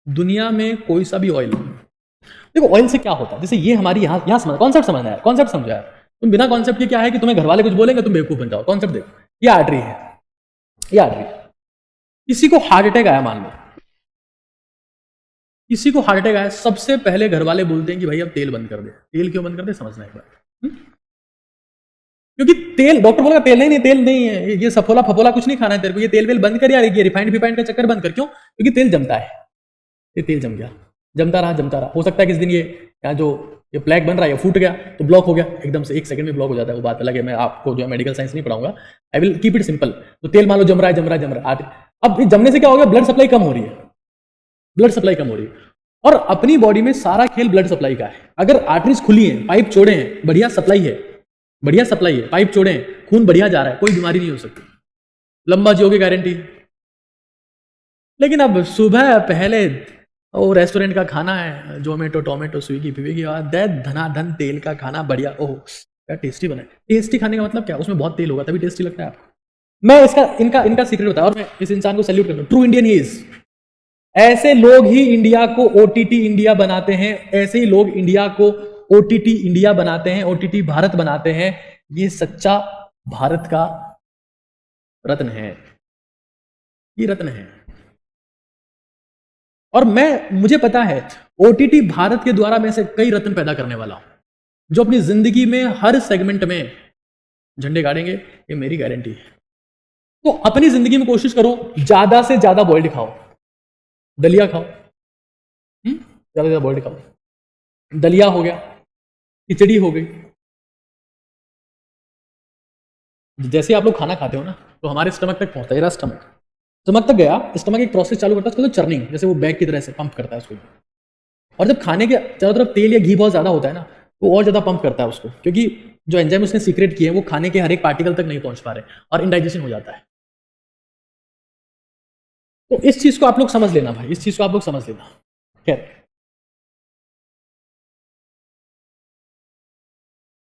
दुनिया में कोई सा भी ऑयल, देखो ऑयल से क्या होता है, जैसे ये हमारी यहाँ समझ, कॉन्सेप्ट समझना है, कॉन्सेप्ट समझा यार। तुम बिना कॉन्सेप्ट के क्या है कि तुम्हें घर वाले कुछ बोलेंगे तुम बेवकूफ बन जाओ। कॉन्सेप्ट देखो, ये आर्टरी है, ये आर्टरी, किसी को हार्ट अटैक आया मान लो, किसी को हार्ट अटैक आया, सबसे पहले घर वाले बोलते हैं कि भाई अब तेल बंद कर दे। तेल क्यों बंद कर दे समझना एक बार। क्योंकि तेल, डॉक्टर बोलेगा तेल नहीं, तेल नहीं है, ये सफोला फफोला कुछ नहीं खाना है तेरे को, ये तेल वेल बंद कर यार, ये रिफाइंड फिफाइंड का चक्कर बंद कर। क्यों? क्योंकि तेल जमता है, ये तेल जम गया, जमता रहा जमता रहा, हो सकता है किस दिन ये यहाँ जो ये प्लैग बन रहा है ये फूट गया तो ब्लॉक हो गया, एकदम से 1 सेकंड में ब्लॉक हो जाता है, वो बात अलग है, मैं आपको जो है मेडिकल साइंस नहीं पढ़ाऊंगा, I will keep it simple. तो तेल मान लो जम रहा है जम रहा है जम रहा है, अब जमने से क्या हो गया, ब्लड सप्लाई कम हो रही है, ब्लड सप्लाई कम हो रही है। और अपनी बॉडी में सारा खेल ब्लड सप्लाई का है। अगर आर्टरीज खुली हैं, पाइप चौड़े हैं, बढ़िया सप्लाई है, बढ़िया सप्लाई है, पाइप चौड़े हैं, खून बढ़िया जा रहा है, कोई बीमारी नहीं हो सकती, लंबा जियोगे गारंटी। लेकिन अब सुबह पहले वो रेस्टोरेंट का खाना है, जोमेटो टोमेटो स्विगी पिविगी, धनाधन तेल का खाना बढ़िया, ओह क्या टेस्टी बना है। टेस्टी खाने का मतलब क्या, उसमें बहुत तेल होगा तभी टेस्टी लगता है आपको। मैं इसका इनका सीक्रेट बताया और मैं इस इंसान को सैल्यूट करता हूं, ट्रू इंडियन ही इज। ऐसे लोग ही इंडिया को ओटीटी इंडिया बनाते हैं, ऐसे ही लोग इंडिया को ओटीटी इंडिया बनाते हैं, ओटीटी भारत बनाते हैं। ये सच्चा भारत का रत्न है, ये रत्न है। और मुझे पता है ओटीटी भारत के द्वारा मैं से कई रत्न पैदा करने वाला हूं जो अपनी जिंदगी में हर सेगमेंट में झंडे गाड़ेंगे, ये मेरी गारंटी है। तो अपनी जिंदगी में कोशिश करो ज्यादा से ज्यादा बॉइल्ड खाओ, दलिया खाओ, ज्यादा से ज्यादा बॉइल्ड खाओ, दलिया हो गया, खिचड़ी हो गई। जैसे आप लोग खाना खाते हो ना तो हमारे स्टमक तक पहुंचता है, स्टमक तक गया, स्टमक एक प्रोसेस चालू करता है, उसको तो चर्निंग, जैसे वो बैग की तरह से पंप करता है उसको। और जब खाने के चारों तरफ तेल या घी बहुत ज्यादा होता है ना, वो और ज्यादा पंप करता है उसको, क्योंकि जो एंजाइम उसने सीक्रेट किए हैं वो खाने के हर एक पार्टिकल तक नहीं पहुंच पा रहे और इंडाइजेशन हो जाता है। तो इस चीज को आप लोग समझ लेना भाई, इस चीज को आप लोग समझ लेना। खैर,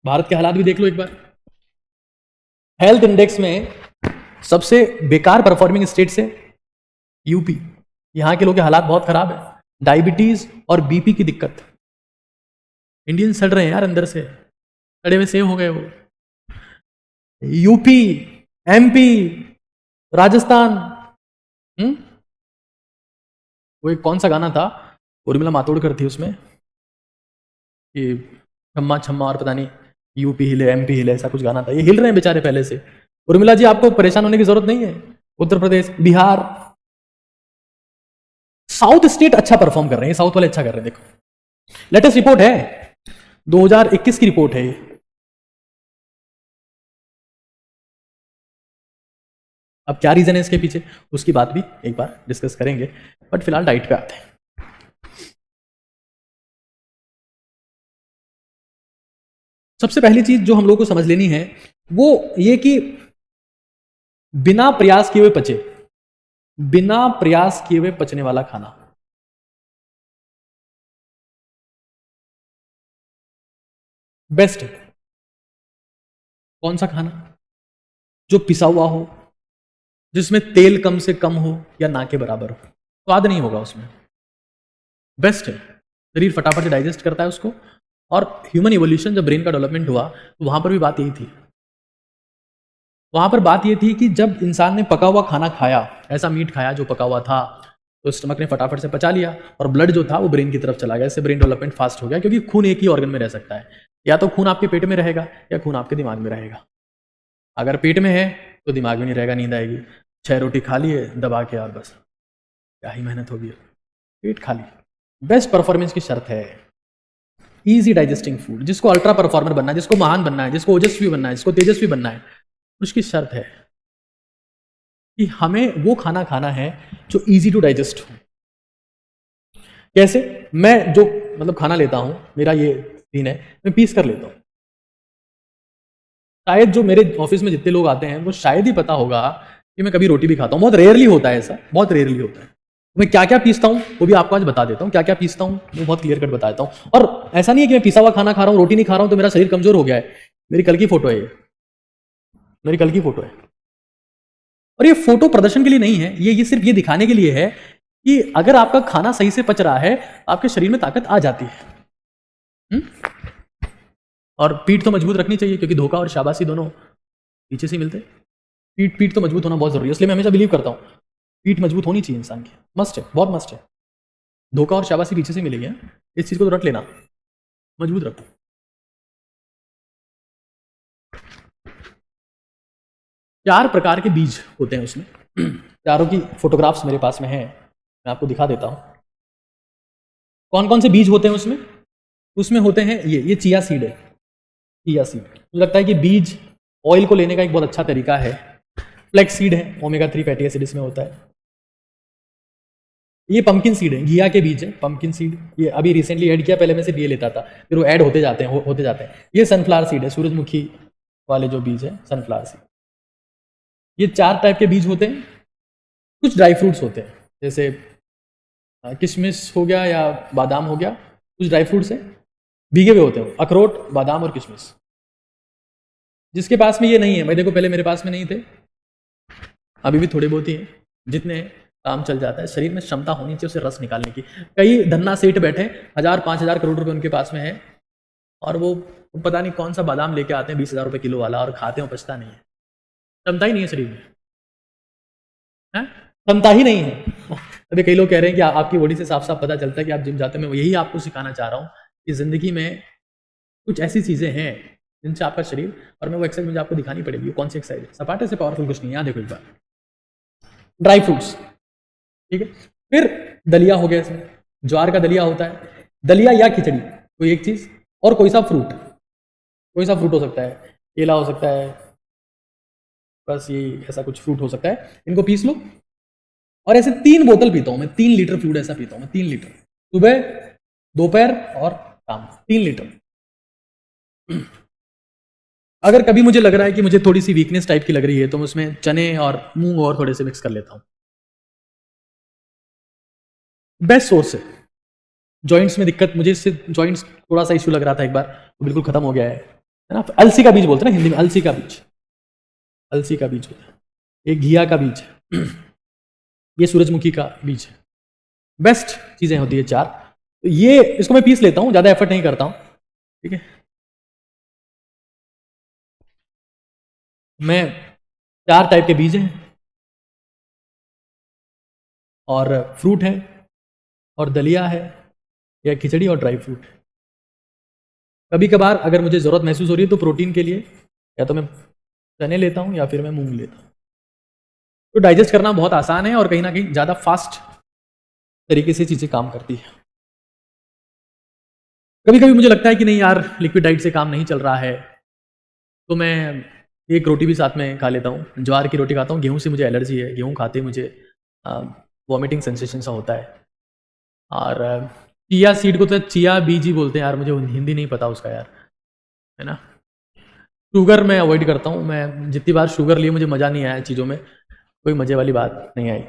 भारत के हालात भी देख लो एक बार। हेल्थ इंडेक्स में सबसे बेकार परफॉर्मिंग स्टेट से यूपी, यहां के लोगों के हालात बहुत खराब है, डायबिटीज और बीपी की दिक्कत। इंडियन सड़ रहे हैं यार अंदर से, सड़े हुए सेव हो गए वो। यूपी, एमपी, राजस्थान, वो एक कौन सा गाना था, उर्मिला मातोड़कर थी उसमें कि छम्मा छम्मा और पता नहीं यूपी हिले एमपी हिले, ऐसा कुछ गाना था। ये हिल रहे हैं बेचारे पहले से। उर्मिला जी आपको परेशान होने की जरूरत नहीं है। उत्तर प्रदेश, बिहार, साउथ स्टेट अच्छा परफॉर्म कर रहे हैं, साउथ वाले अच्छा कर रहे हैं। देखो लेटेस्ट रिपोर्ट है, 2021 की रिपोर्ट है ये। अब क्या रीजन है इसके पीछे, उसकी बात भी एक बार डिस्कस करेंगे, बट फिलहाल डाइट पे आते हैं। सबसे पहली चीज जो हम लोग को समझ लेनी है वो ये कि बिना प्रयास किए हुए पचे, बिना प्रयास किए हुए पचने वाला खाना। बेस्ट है कौन सा खाना, जो पिसा हुआ हो, जिसमें तेल कम से कम हो या ना के बराबर हो, स्वाद नहीं होगा उसमें, बेस्ट है। शरीर फटाफट से डाइजेस्ट करता है उसको। और ह्यूमन इवोल्यूशन जब ब्रेन का डेवलपमेंट हुआ तो वहां पर भी बात यही थी, वहां पर बात यह थी कि जब इंसान ने पका हुआ खाना खाया, ऐसा मीट खाया जो पका हुआ था, तो स्टमक ने फटाफट से पचा लिया और ब्लड जो था वो ब्रेन की तरफ चला गया, इससे ब्रेन डेवलपमेंट फास्ट हो गया। क्योंकि खून एक ही ऑर्गन में रह सकता है, या तो खून आपके पेट में रहेगा या खून आपके दिमाग में रहेगा। अगर पेट में है तो दिमाग में नहीं रहेगा, नींद आएगी। 6 रोटी खा लिए दबा के और बस क्या ही मेहनत होगी, पेट खाली। बेस्ट परफॉर्मेंस की शर्त है इजी डाइजेस्टिंग फूड। जिसको अल्ट्रा परफॉर्मर बनना है, जिसको महान बनना है, जिसको ओजस्वी बनना है, जिसको तेजस्वी बनना है, उसकी शर्त है कि हमें वो खाना खाना है जो इजी टू डाइजेस्ट हो। कैसे? मैं जो मतलब खाना लेता हूं, मेरा ये सीन है, मैं पीस कर लेता हूं। शायद जो मेरे ऑफिस में जितने लोग आते हैं वो शायद ही पता होगा कि मैं कभी रोटी भी खाता हूं, बहुत रेयरली होता है ऐसा, बहुत रेयरली होता है। मैं क्या क्या पीसता हूं वो भी आपको आज बता देता हूं, क्या क्या पीसता हूं वो बहुत क्लियर कट बता देता हूं। और ऐसा नहीं है कि मैं पिसा हुआ खाना खा रहा हूं, रोटी नहीं खा रहा हूं तो मेरा शरीर कमजोर हो गया है। मेरी कल की फोटो है ये, मेरी कल की फोटो है। और ये फोटो प्रदर्शन के लिए नहीं है, ये सिर्फ ये दिखाने के लिए है कि अगर आपका खाना सही से पच रहा है आपके शरीर में ताकत आ जाती है। और पीठ तो मजबूत रखनी चाहिए, क्योंकि धोखा और शाबाशी दोनों पीछे से मिलते हैं। पीठ तो मजबूत होना बहुत जरूरी है, इसलिए मैं हमेशा बिलीव करता हूँ पीठ मजबूत होनी चाहिए इंसान की, मस्ट है, बहुत मस्ट है। धोखा और शाबाशी पीछे से मिलेगी, इस चीज को तो रट लेना, मजबूत रखो। चार प्रकार के बीज होते हैं उसमें, चारों की फोटोग्राफ्स मेरे पास में है, मैं आपको दिखा देता हूं। कौन कौन से बीज होते हैं उसमें? उसमें होते हैं ये चिया सीड है। चिया सीड मुझे लगता है कि बीज ऑयल को लेने का एक बहुत अच्छा तरीका है। फ्लैक्स सीड है, ओमेगा 3 फैटी एसिड इसमें होता है। ये पंपकिन सीड है, घिया के बीज है पंपकिन सीड, ये अभी रिसेंटली ऐड किया, पहले मैं सिर्फ ये लेता था, फिर वो ऐड होते जाते हैं होते जाते हैं। ये सनफ्लावर सीड है, सूरजमुखी वाले जो बीज है सनफ्लावर सीड। ये चार टाइप के बीज होते हैं। कुछ ड्राई फ्रूट्स होते हैं, जैसे किशमिश हो गया या बादाम हो गया, कुछ ड्राई फ्रूट्स हैं भीगे हुए होते हैं, अखरोट, बादाम और किशमिश। जिसके पास में ये नहीं है, मैं देखो पहले मेरे पास में नहीं थे, अभी भी थोड़े बहुत ही हैं, जितने काम चल जाता है। शरीर में क्षमता होनी चाहिए उसे रस निकालने की। कई धन्ना सेठ बैठे 1000-5000 करोड़ रुपए उनके पास में है, और वो पता नहीं कौन सा बादाम लेके आते हैं 20,000 रुपए किलो वाला, और खाते हैं, पछता नहीं है। क्षमता ही नहीं है शरीर में, क्षमता ही नहीं है। अभी कई लोग कह रहे हैं कि आपकी बॉडी से साफ साफ पता चलता है कि आप जिम जाते हैं। मैं यही आपको सिखाना चाह रहा हूँ कि जिंदगी में कुछ ऐसी चीजें हैं जिनसे आपका शरीर, और मैं वो एक्सरसाइज मुझे आपको दिखानी पड़ेगी। कौन सी एक्सरसाइज है? सपाटे से पावरफुल कुछ नहीं है। यहाँ देखो एक बार, ड्राई फ्रूट्स, ठीक है। फिर दलिया हो गया, इसमें ज्वार का दलिया होता है, दलिया या खिचड़ी, कोई एक चीज, और कोई सा फ्रूट, कोई सा फ्रूट हो सकता है, केला हो सकता है, बस ये ऐसा कुछ फ्रूट हो सकता है। इनको पीस लो, और ऐसे 3 बोतल पीता हूं मैं, 3 लीटर फ्लूइड ऐसा पीता हूं मैं, 3 लीटर, सुबह, दोपहर और शाम, 3 लीटर। अगर कभी मुझे लग रहा है कि मुझे थोड़ी सी वीकनेस टाइप की लग रही है, तो मैं उसमें चने और मूंग और थोड़े से मिक्स कर लेता हूं। बेस्ट सोर्स है। जॉइंट्स में दिक्कत, मुझे इससे जॉइंट्स थोड़ा सा इश्यू लग रहा था एक बार, तो बिल्कुल खत्म हो गया है ना। अलसी का बीज बोलते हैं ना हिंदी में, अलसी का बीज, अलसी का बीज होता है। एक घिया का बीज, ये सूरजमुखी का बीज है। बेस्ट चीजें होती है चार। तो ये इसको मैं पीस लेता हूं, ज्यादा एफर्ट नहीं करता हूं, ठीक है। मैं 4 टाइप के बीज हैं, और फ्रूट है, और दलिया है, या खिचड़ी और ड्राई फ्रूट। कभी कभार अगर मुझे ज़रूरत महसूस हो रही है तो प्रोटीन के लिए या तो मैं चने लेता हूँ या फिर मैं मूंग लेता हूँ। तो डाइजेस्ट करना बहुत आसान है, और कहीं ना कहीं ज़्यादा फास्ट तरीके से चीज़ें काम करती है। कभी कभी मुझे लगता है कि नहीं यार, लिक्विड डाइट से काम नहीं चल रहा है, तो मैं एक रोटी भी साथ में खा लेता हूँ। ज्वार की रोटी खाता हूँ, गेहूँ से मुझे एलर्जी है, गेहूँ खाते मुझे वॉमिटिंग सेंसेशन सा होता है। और चिया सीड को तो चिया बीज ही बोलते हैं यार, मुझे हिंदी नहीं पता उसका यार, है ना। शुगर मैं अवॉइड करता हूँ, मैं जितनी बार शुगर ली मुझे मज़ा नहीं आया चीज़ों में, कोई मज़े वाली बात नहीं आई।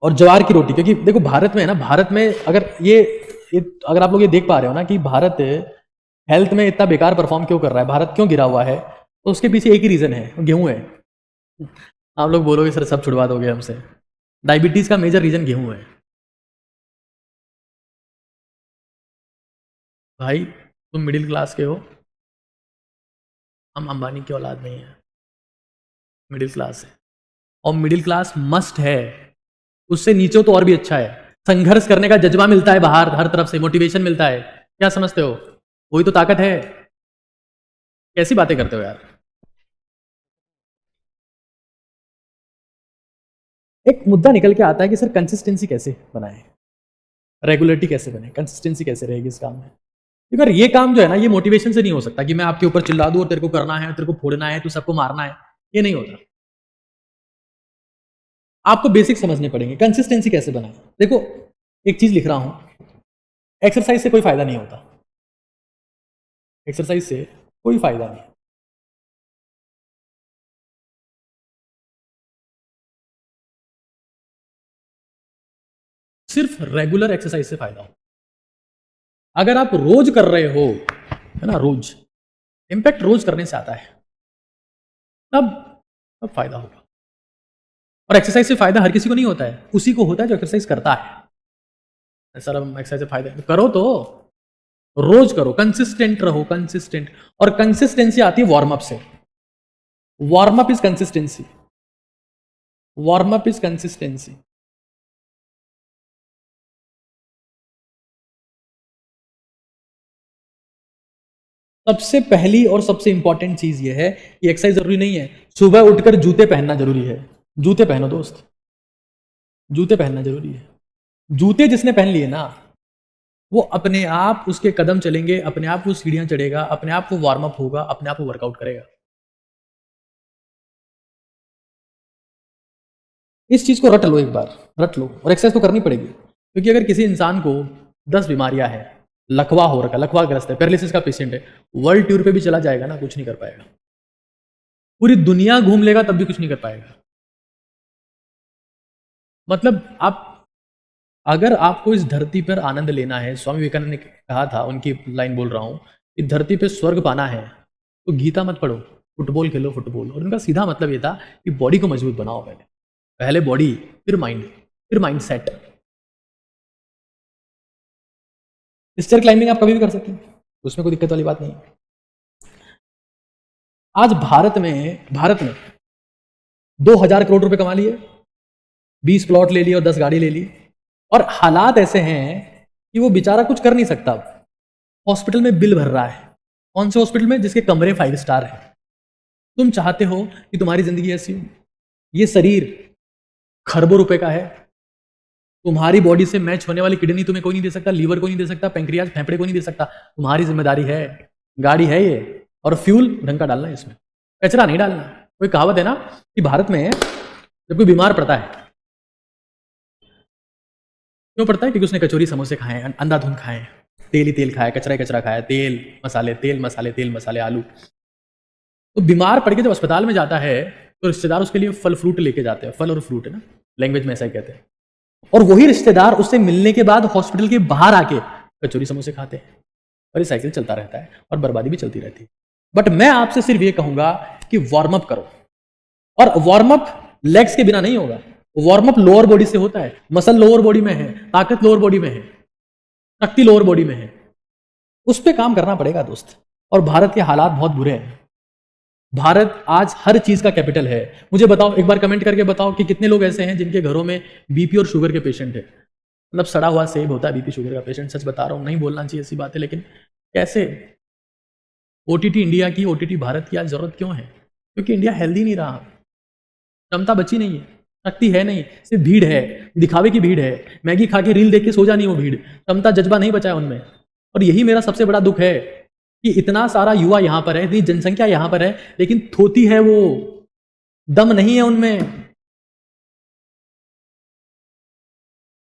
और ज्वार की रोटी, क्योंकि देखो भारत में है ना, भारत में अगर ये अगर आप लोग ये देख पा रहे हो ना कि भारत हेल्थ में इतना बेकार परफॉर्म क्यों कर रहा है, भारत क्यों गिरा हुआ है, तो उसके पीछे एक ही रीज़न है, गेहूँ है। आप लोग बोलोगे सर सब छुड़वा दोगे हमसे, डायबिटीज़ का मेजर रीज़न गेहूँ है भाई। तुम मिडिल क्लास के हो, हम अंबानी की औलाद नहीं है, मिडिल क्लास है, और मिडिल क्लास मस्ट है, उससे नीचे तो और भी अच्छा है। संघर्ष करने का जज्बा मिलता है बाहर, हर तरफ से मोटिवेशन मिलता है। क्या समझते हो? वही तो ताकत है। कैसी बातें करते हो यार। एक मुद्दा निकल के आता है कि सर कंसिस्टेंसी कैसे बनाए, रेगुलरिटी कैसे बने, कंसिस्टेंसी कैसे रहेगी इस काम में। अगर ये काम जो है ना, ये मोटिवेशन से नहीं हो सकता कि मैं आपके ऊपर चिल्ला दूं और तेरे को करना है, तेरे को फोड़ना है, तू सबको मारना है, ये नहीं होता। आपको बेसिक समझने पड़ेंगे, कंसिस्टेंसी कैसे बनाए। देखो एक चीज लिख रहा हूं, एक्सरसाइज से कोई फायदा नहीं होता, एक्सरसाइज से कोई फायदा नहीं। सिर्फ रेगुलर एक्सरसाइज से फायदा हो। अगर आप रोज कर रहे हो, है ना, रोज, इंपैक्ट रोज करने से आता है, तब फायदा होगा। और एक्सरसाइज से फायदा हर किसी को नहीं होता है, उसी को होता है जो एक्सरसाइज करता है। सर हम एक्सरसाइज से फायदा करो तो रोज करो, कंसिस्टेंट रहो, कंसिस्टेंट। और कंसिस्टेंसी आती है वार्म अप से। Warm up is consistency, warm up is consistency. सबसे पहली और सबसे इंपॉर्टेंट चीज यह है कि एक्सरसाइज जरूरी नहीं है, सुबह उठकर जूते पहनना जरूरी है। जूते पहनो दोस्त, जूते पहनना जरूरी है। जूते जिसने पहन लिए ना, वो अपने आप उसके कदम चलेंगे, अपने आप वो सीढ़ियां चढ़ेगा, अपने आप वो वार्म अप होगा, अपने आप वो वर्कआउट करेगा। इस चीज को रट लो, एक बार रट लो। और एक्सरसाइज तो करनी पड़ेगी, क्योंकि अगर किसी इंसान को 10 बीमारियां हैं, लकवा हो रखा, लकवा ग्रस्त है, पैरालिसिस का पेशेंट है, वर्ल्ड टूर पे भी चला जाएगा ना, कुछ नहीं कर पाएगा। पूरी दुनिया घूम लेगा तब भी कुछ नहीं कर पाएगा। मतलब आप, अगर आपको इस धरती पर आनंद लेना है, स्वामी विवेकानंद ने कहा था, उनकी लाइन बोल रहा हूं, कि धरती पे स्वर्ग पाना है तो गीता मत पढ़ो, फुटबॉल खेलो फुटबॉल। और उनका सीधा मतलब ये था कि बॉडी को मजबूत बनाओ, पहले बॉडी, फिर माइंड, फिर माइंड सेट। स्टेयर क्लाइंबिंग आप कभी भी कर सकते हैं, उसमें कोई दिक्कत वाली बात नहीं है। आज भारत में 2000 करोड़ रुपए कमा लिए, 20 प्लॉट ले लिए और 10 गाड़ी ले ली, और हालात ऐसे हैं कि वो बेचारा कुछ कर नहीं सकता। हॉस्पिटल में बिल भर रहा है। कौन से हॉस्पिटल में? जिसके कमरे 5 स्टार है। तुम चाहते हो कि तुम्हारी जिंदगी ऐसी हो? ये शरीर खरबों रुपए का है, तुम्हारी बॉडी से मैच होने वाली किडनी तुम्हें कोई नहीं दे सकता, लीवर को नहीं दे सकता, पैंक्रियाज फेफड़े को नहीं दे सकता। तुम्हारी जिम्मेदारी है, गाड़ी है ये, और फ्यूल ढंग का डालना है, इसमें कचरा नहीं डालना। कोई कहावत है ना कि भारत में जब कोई बीमार पड़ता है, क्यों पड़ता है? क्योंकि उसने कचौरी समोसे खाए, अंधाधुंध खाए, तेल ही तेल खाया, कचरा ही कचरा खाया, तेल मसाले, तेल मसाले, तेल मसाले, आलू। तो बीमार पड़ के जब अस्पताल में जाता है तो रिश्तेदार उसके लिए फल फ्रूट लेके जाते हैं। फल और फ्रूट है ना, लैंग्वेज में ऐसा ही कहते हैं। और वही रिश्तेदार उससे मिलने के बाद हॉस्पिटल के बाहर आके कचौरी समोसे खाते हैं। और ये साइकिल चलता रहता है और बर्बादी भी चलती रहती है। बट मैं आपसे सिर्फ ये कहूंगा कि वार्म अप करो। और वार्म अप लेग्स के बिना नहीं होगा, वार्म अप लोअर बॉडी से होता है। मसल लोअर बॉडी में है, ताकत लोअर बॉडी में है, शक्ति लोअर बॉडी में है। उस पर काम करना पड़ेगा दोस्त। और भारत के हालात बहुत बुरे हैं। भारत आज हर चीज का कैपिटल है। मुझे बताओ, एक बार कमेंट करके बताओ कि कितने लोग ऐसे हैं जिनके घरों में बीपी और शुगर के पेशेंट है। मतलब सड़ा हुआ सेब होता है बीपी शुगर का पेशेंट। सच बता रहा हूं, नहीं बोलना चाहिए ऐसी बातें, लेकिन कैसे? ओटीटी इंडिया की, ओटीटी भारत की आज जरूरत क्यों है? क्योंकि इंडिया हेल्दी नहीं रहा, क्षमता बची नहीं है, शक्ति है नहीं, सिर्फ भीड़ है, दिखावे की भीड़ है। मैगी खा के रील देख के सो जानी वो भीड़, क्षमता जज्बा नहीं बचा है उनमें। और यही मेरा सबसे बड़ा दुख है कि इतना सारा युवा यहां पर है, इतनी जनसंख्या यहां पर है, लेकिन थोती है वो, दम नहीं है उनमें।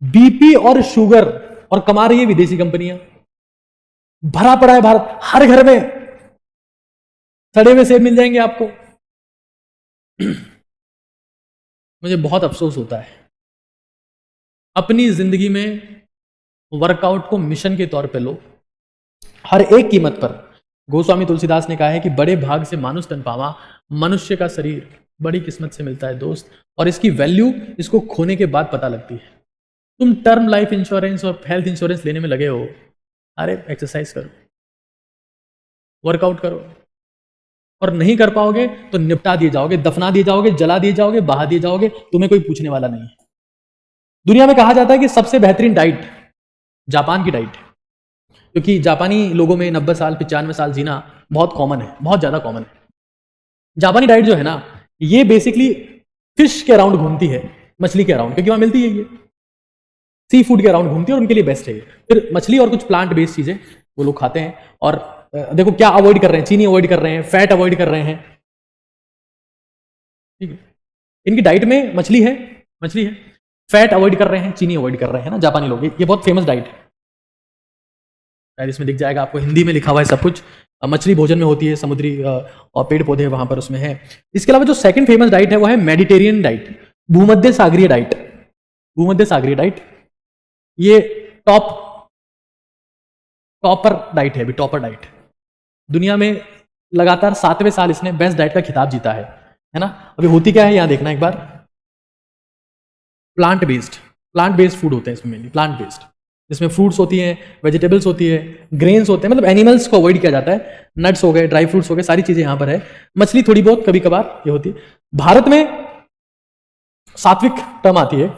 बीपी और शुगर और कमा रही है विदेशी कंपनियां। भरा पड़ा है भारत, हर घर में सड़े हुए सेब मिल जाएंगे आपको। मुझे बहुत अफसोस होता है। अपनी जिंदगी में वर्कआउट को मिशन के तौर पे लो, हर एक कीमत पर। गोस्वामी तुलसीदास ने कहा है कि बड़े भाग से मानुष तन पावा, मनुष्य का शरीर बड़ी किस्मत से मिलता है दोस्त। और इसकी वैल्यू इसको खोने के बाद पता लगती है। तुम टर्म लाइफ इंश्योरेंस और हेल्थ इंश्योरेंस लेने में लगे हो, अरे एक्सरसाइज करो, वर्कआउट करो। और नहीं कर पाओगे तो निपटा दिए जाओगे, दफना दिए जाओगे, जला दिए जाओगे, बहा दिए जाओगे, तुम्हें कोई पूछने वाला नहीं है। दुनिया में कहा जाता है कि सबसे बेहतरीन डाइट जापान की डाइट है, क्योंकि जापानी लोगों में 90 साल 95 साल जीना बहुत कॉमन है, बहुत ज्यादा कॉमन है। जापानी डाइट जो है ना, ये बेसिकली फिश के अराउंड घूमती है, मछली के अराउंड, क्योंकि वहां मिलती है ये, सी फूड के अराउंड घूमती है और उनके लिए बेस्ट है ये। फिर मछली और कुछ प्लांट बेस्ड चीजें वो लोग खाते हैं। और देखो क्या अवॉइड कर रहे हैं, चीनी अवॉइड कर रहे हैं, फैट अवॉइड कर रहे हैं, ठीक है। इनकी डाइट में मछली है, फैट अवॉइड कर रहे हैं, चीनी अवॉइड कर रहे हैं ना जापानी लोग। ये बहुत फेमस डाइट है, शायद इसमें दिख जाएगा आपको, हिंदी में लिखा हुआ है सब कुछ। मछली भोजन में होती है, समुद्री और पेड़ पौधे वहां पर उसमें है। इसके अलावा जो सेकंड फेमस डाइट है वो है मेडिटेरियन डाइट, भूमध्य सागरीय डाइट। भूमध्य सागरीय डाइट ये टॉपर डाइट है, अभी टॉपर डाइट। दुनिया में लगातार 7वें साल इसने बेस्ट डाइट का खिताब जीता है ना। अभी होती क्या है यहां देखना एक बार। प्लांट बेस्ड फूड होते हैं इसमें, मेनली प्लांट बेस्ड, जिसमें फ्रूट्स होती हैं, वेजिटेबल्स होती है, ग्रेन्स होते हैं, मतलब एनिमल्स को अवॉइड किया जाता है, नट्स हो गए, ड्राई फ्रूट्स हो गए, सारी चीजें यहाँ पर है, मछली थोड़ी बहुत कभी कभार ये होती है। भारत में सात्विक टर्म आती है,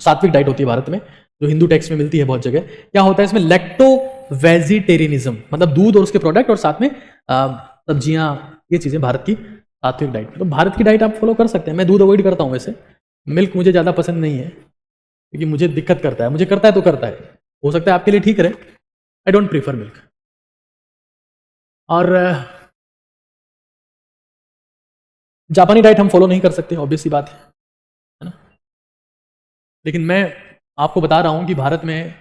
सात्विक डाइट होती है भारत में, जो हिंदू टेक्स्ट में मिलती है बहुत जगह। क्या होता है इसमें? लैक्टो वेजिटेरियनिज्म, मतलब दूध और उसके प्रोडक्ट और साथ में सब्जियां, ये चीजें भारत की सात्विक डाइट। तो भारत की डाइट आप फॉलो कर सकते हैं। मैं दूध अवॉइड करता हूं, वैसे मिल्क मुझे ज्यादा पसंद नहीं है क्योंकि मुझे दिक्कत करता है, मुझे करता है तो करता है, हो सकता है आपके लिए ठीक रहे। I don't prefer milk. और जापानी डाइट हम फॉलो नहीं कर सकते, ऑब्वियस सी बात है ना। लेकिन मैं आपको बता रहा हूं कि भारत में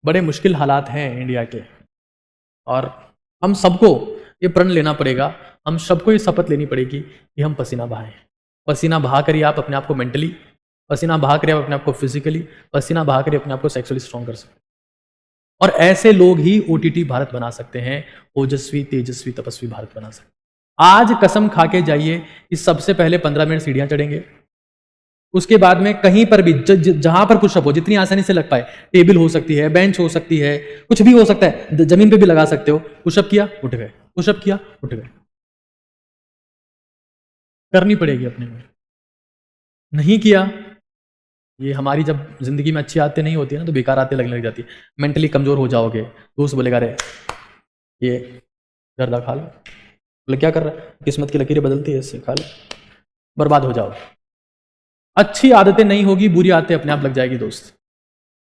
बड़े मुश्किल हालात हैं इंडिया के, और हम सबको ये प्रण लेना पड़ेगा, हम सबको ये शपथ लेनी पड़ेगी कि हम पसीना बहाएं। पसीना बहा करिए आप अपने आप को मेंटली, पसीना बहा करिए आप अपने आप को फिजिकली, पसीना बहा करिए अपने आप को सेक्सुअली स्ट्रॉन्ग कर सकते हैं। और ऐसे लोग ही ओटीटी भारत बना सकते हैं, ओजस्वी तेजस्वी तपस्वी भारत बना सकते हैं। आज कसम खा के जाइए कि सबसे पहले 15 मिनट सीढ़ियां चढ़ेंगे, उसके बाद में कहीं पर भी जहां पर पुशअप हो, जितनी आसानी से लग पाए, टेबल हो सकती है, बेंच हो सकती है, कुछ भी हो सकता है, जमीन पे भी लगा सकते हो, पुशअप किया उठ गए, पुशअप किया उठ गए। करनी पड़ेगी अपने में, नहीं किया, ये हमारी जब जिंदगी में अच्छी आदतें नहीं होती है ना, तो बेकार आदतें लगने लग जाती है, मेंटली कमजोर हो जाओगे। दोस्त बोलेगा रे ये जर्दा खा लो, बोले क्या कर रहा है, किस्मत की लकीरें बदलती है इससे, खा लो, बर्बाद हो जाओ। अच्छी आदतें नहीं होगी, बुरी आदतें अपने आप लग जाएगी दोस्त।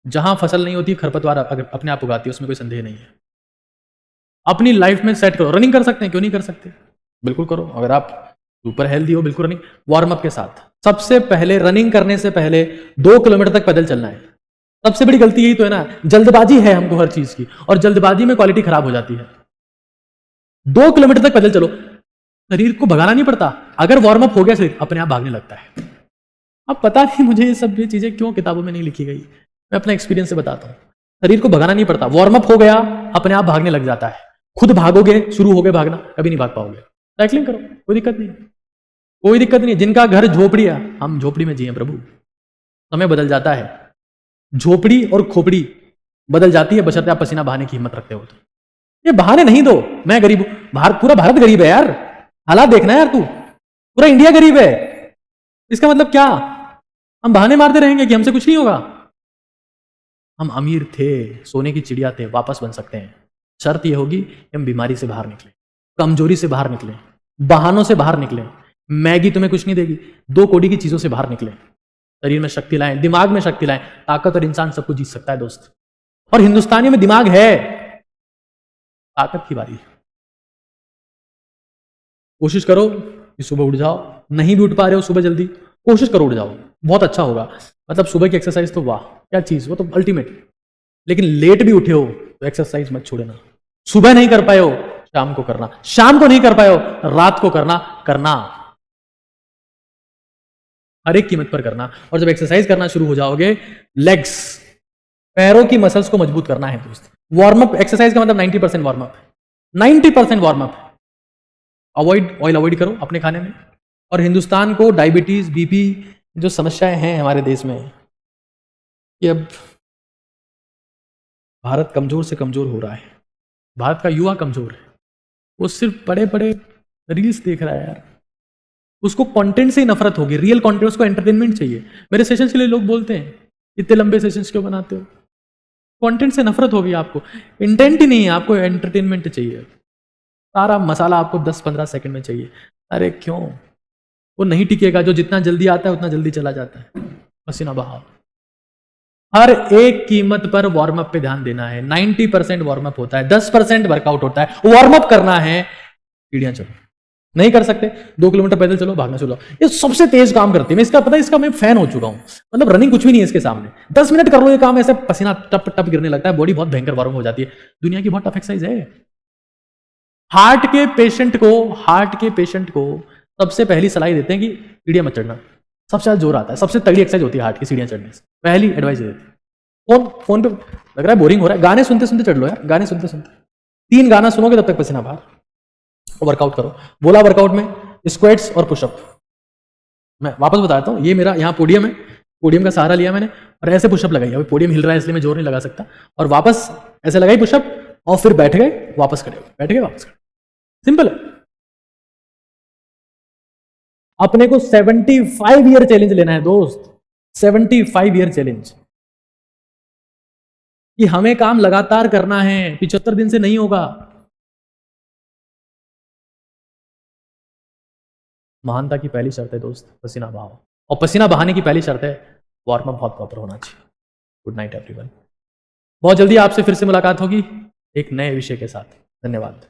जहां फसल नहीं होती खरपतवार अगर अपने आप उगाती है, उसमें कोई संदेह नहीं है। अपनी लाइफ में सेट करो। रनिंग कर सकते हैं, क्यों नहीं कर सकते, बिल्कुल करो। अगर आप सुपर हेल्दी हो, बिल्कुल रनिंग, वार्म अप के साथ। सबसे पहले रनिंग करने से पहले 2 किलोमीटर तक पैदल चलना है। सबसे बड़ी गलती यही तो है ना, जल्दबाजी है हमको हर चीज की, और जल्दबाजी में क्वालिटी खराब हो जाती है। 2 किलोमीटर तक पैदल चलो, शरीर को भगाना नहीं पड़ता। अगर वार्म अप हो गया शरीर अपने आप भागने लगता है। अब पता नहीं मुझे ये सब चीजें क्यों किताबों में नहीं लिखी गई, मैं अपना एक्सपीरियंस से बताता हूं। शरीर को भगाना नहीं पड़ता, वार्म अप हो गया अपने आप भागने लग जाता है। खुद भागोगे, शुरू हो गए भागना, कभी नहीं भाग पाओगे। साइकिलिंग करो, कोई दिक्कत नहीं, कोई दिक्कत नहीं। जिनका घर झोपड़ी है, हम झोपड़ी में जिए प्रभु, समय बदल जाता है, झोपड़ी और खोपड़ी बदल जाती है, बशर्ते आप पसीना बहाने की हिम्मत रखते हो तो। ये बहाने नहीं दो, मैं गरीब हूं, पूरा भारत गरीब है यार, हालात देखना है यार, तू पूरा इंडिया गरीब है, इसका मतलब क्या? हम बहाने मारते रहेंगे कि हमसे कुछ नहीं होगा? हम अमीर थे, सोने की चिड़िया थे, वापस बन सकते हैं। शर्त यह होगी कि हम बीमारी से बाहर निकले, कमजोरी से बाहर निकले, बहानों से बाहर निकले। मैगी तुम्हें कुछ नहीं देगी, 2 कौड़ी की चीजों से बाहर निकले, शरीर में शक्ति लाएं, दिमाग में शक्ति लाएं। ताकत और इंसान सबको जीत सकता है दोस्त, और हिंदुस्तानियों में दिमाग है, ताकत की बारी। कोशिश करो कि सुबह उठ जाओ, नहीं भी उठ पा रहे हो सुबह जल्दी, कोशिश करो उठ जाओ, बहुत अच्छा होगा। मतलब सुबह की एक्सरसाइज तो वाह क्या चीज, वो तो अल्टीमेट। लेकिन लेट भी उठे हो तो एक्सरसाइज मत छोड़ना। सुबह नहीं कर पाए हो शाम को करना, शाम को नहीं कर पाए हो रात को करना हर एक कीमत पर करना। और जब एक्सरसाइज करना शुरू हो जाओगे, लेग्स, पैरों की मसल्स को मजबूत करना है दोस्त। वार्म अप, एक्सरसाइज का मतलब 90% warm up, 90% warm up. Oil avoid करो अपने खाने में। और हिंदुस्तान को डायबिटीज, बीपी जो समस्याएं हैं हमारे देश में, कि अब भारत कमजोर से कमजोर हो रहा है। भारत का युवा कमजोर है, वो सिर्फ बड़े बड़े रील्स देख रहा है यार, उसको कंटेंट से ही नफरत होगी, रियल कंटेंट, उसको एंटरटेनमेंट चाहिए। मेरे सेशंस के लिए लोग बोलते हैं इतने लंबे सेशंस क्यों बनाते हो, कंटेंट से नफरत होगी आपको, इंटेंट ही नहीं है, आपको एंटरटेनमेंट चाहिए। सारा मसाला आपको 10-15 सेकंड में चाहिए। अरे क्यों, वो नहीं टिकेगा। जो जितना जल्दी आता है उतना जल्दी चला जाता है। पसीना बहाओ, हर एक कीमत पर वार्म अप पे ध्यान देना है। 90% वार्म अप होता है, 10% वर्कआउट होता है। वार्म अप करना है, सीढ़ियां चलो, नहीं कर सकते 2 किलोमीटर पैदल चलो, भागना चलो, ये सबसे तेज काम करती है। मैं इसका पता है, इसका मैं फैन हो चुका हूं। मतलब रनिंग कुछ भी नहीं है इसके सामने, 10 मिनट कर लो ये काम, ऐसे पसीना टप टप गिरने लगता है, बॉडी बहुत भयंकर वार्म हो जाती है। दुनिया की बहुत टफ एक्सरसाइज है। हार्ट के पेशेंट को सबसे पहली सलाह देते हैं कि सीढ़ियां मत चढ़ना, सबसे ज्यादा जोर आता है, सबसे तगड़ी एक्सरसाइज होती है हार्ट की सीढ़ियां चढ़ने से, पहली एडवाइस देते हैं। फोन पे लग रहा है बोरिंग हो रहा है, गाने सुनते सुनते चढ़ लो यार, गाने सुनते सुनते 3 गाना सुनोगे तब तक पसीना बाहर। वर्कआउट करो, बोला वर्कआउट में स्क्वाट्स और पुशअप। मैं वापस बताता हूं, ये मेरा यहाँ पोडियम है, पोडियम का सहारा लिया मैंने और ऐसे पुशअप लगाई। अभी पोडियम हिल रहा है इसलिए मैं जोर नहीं लगा सकता, और वापस ऐसे लगाई पुशअप और फिर बैठ गए, वापस खड़े हो गए, बैठ गए वापस खड़े। सिंपल है। अपने को 75 ईयर चैलेंज लेना है दोस्त, 75 ईयर चैलेंज, कि हमें काम लगातार करना है, 75 दिन से नहीं होगा। महानता की पहली शर्त है दोस्त पसीना बहाओ, और पसीना बहाने की पहली शर्त है वार्म अप बहुत प्रॉपर होना चाहिए। Good night everyone. बहुत जल्दी आपसे फिर से मुलाकात होगी एक नए विषय के साथ। धन्यवाद।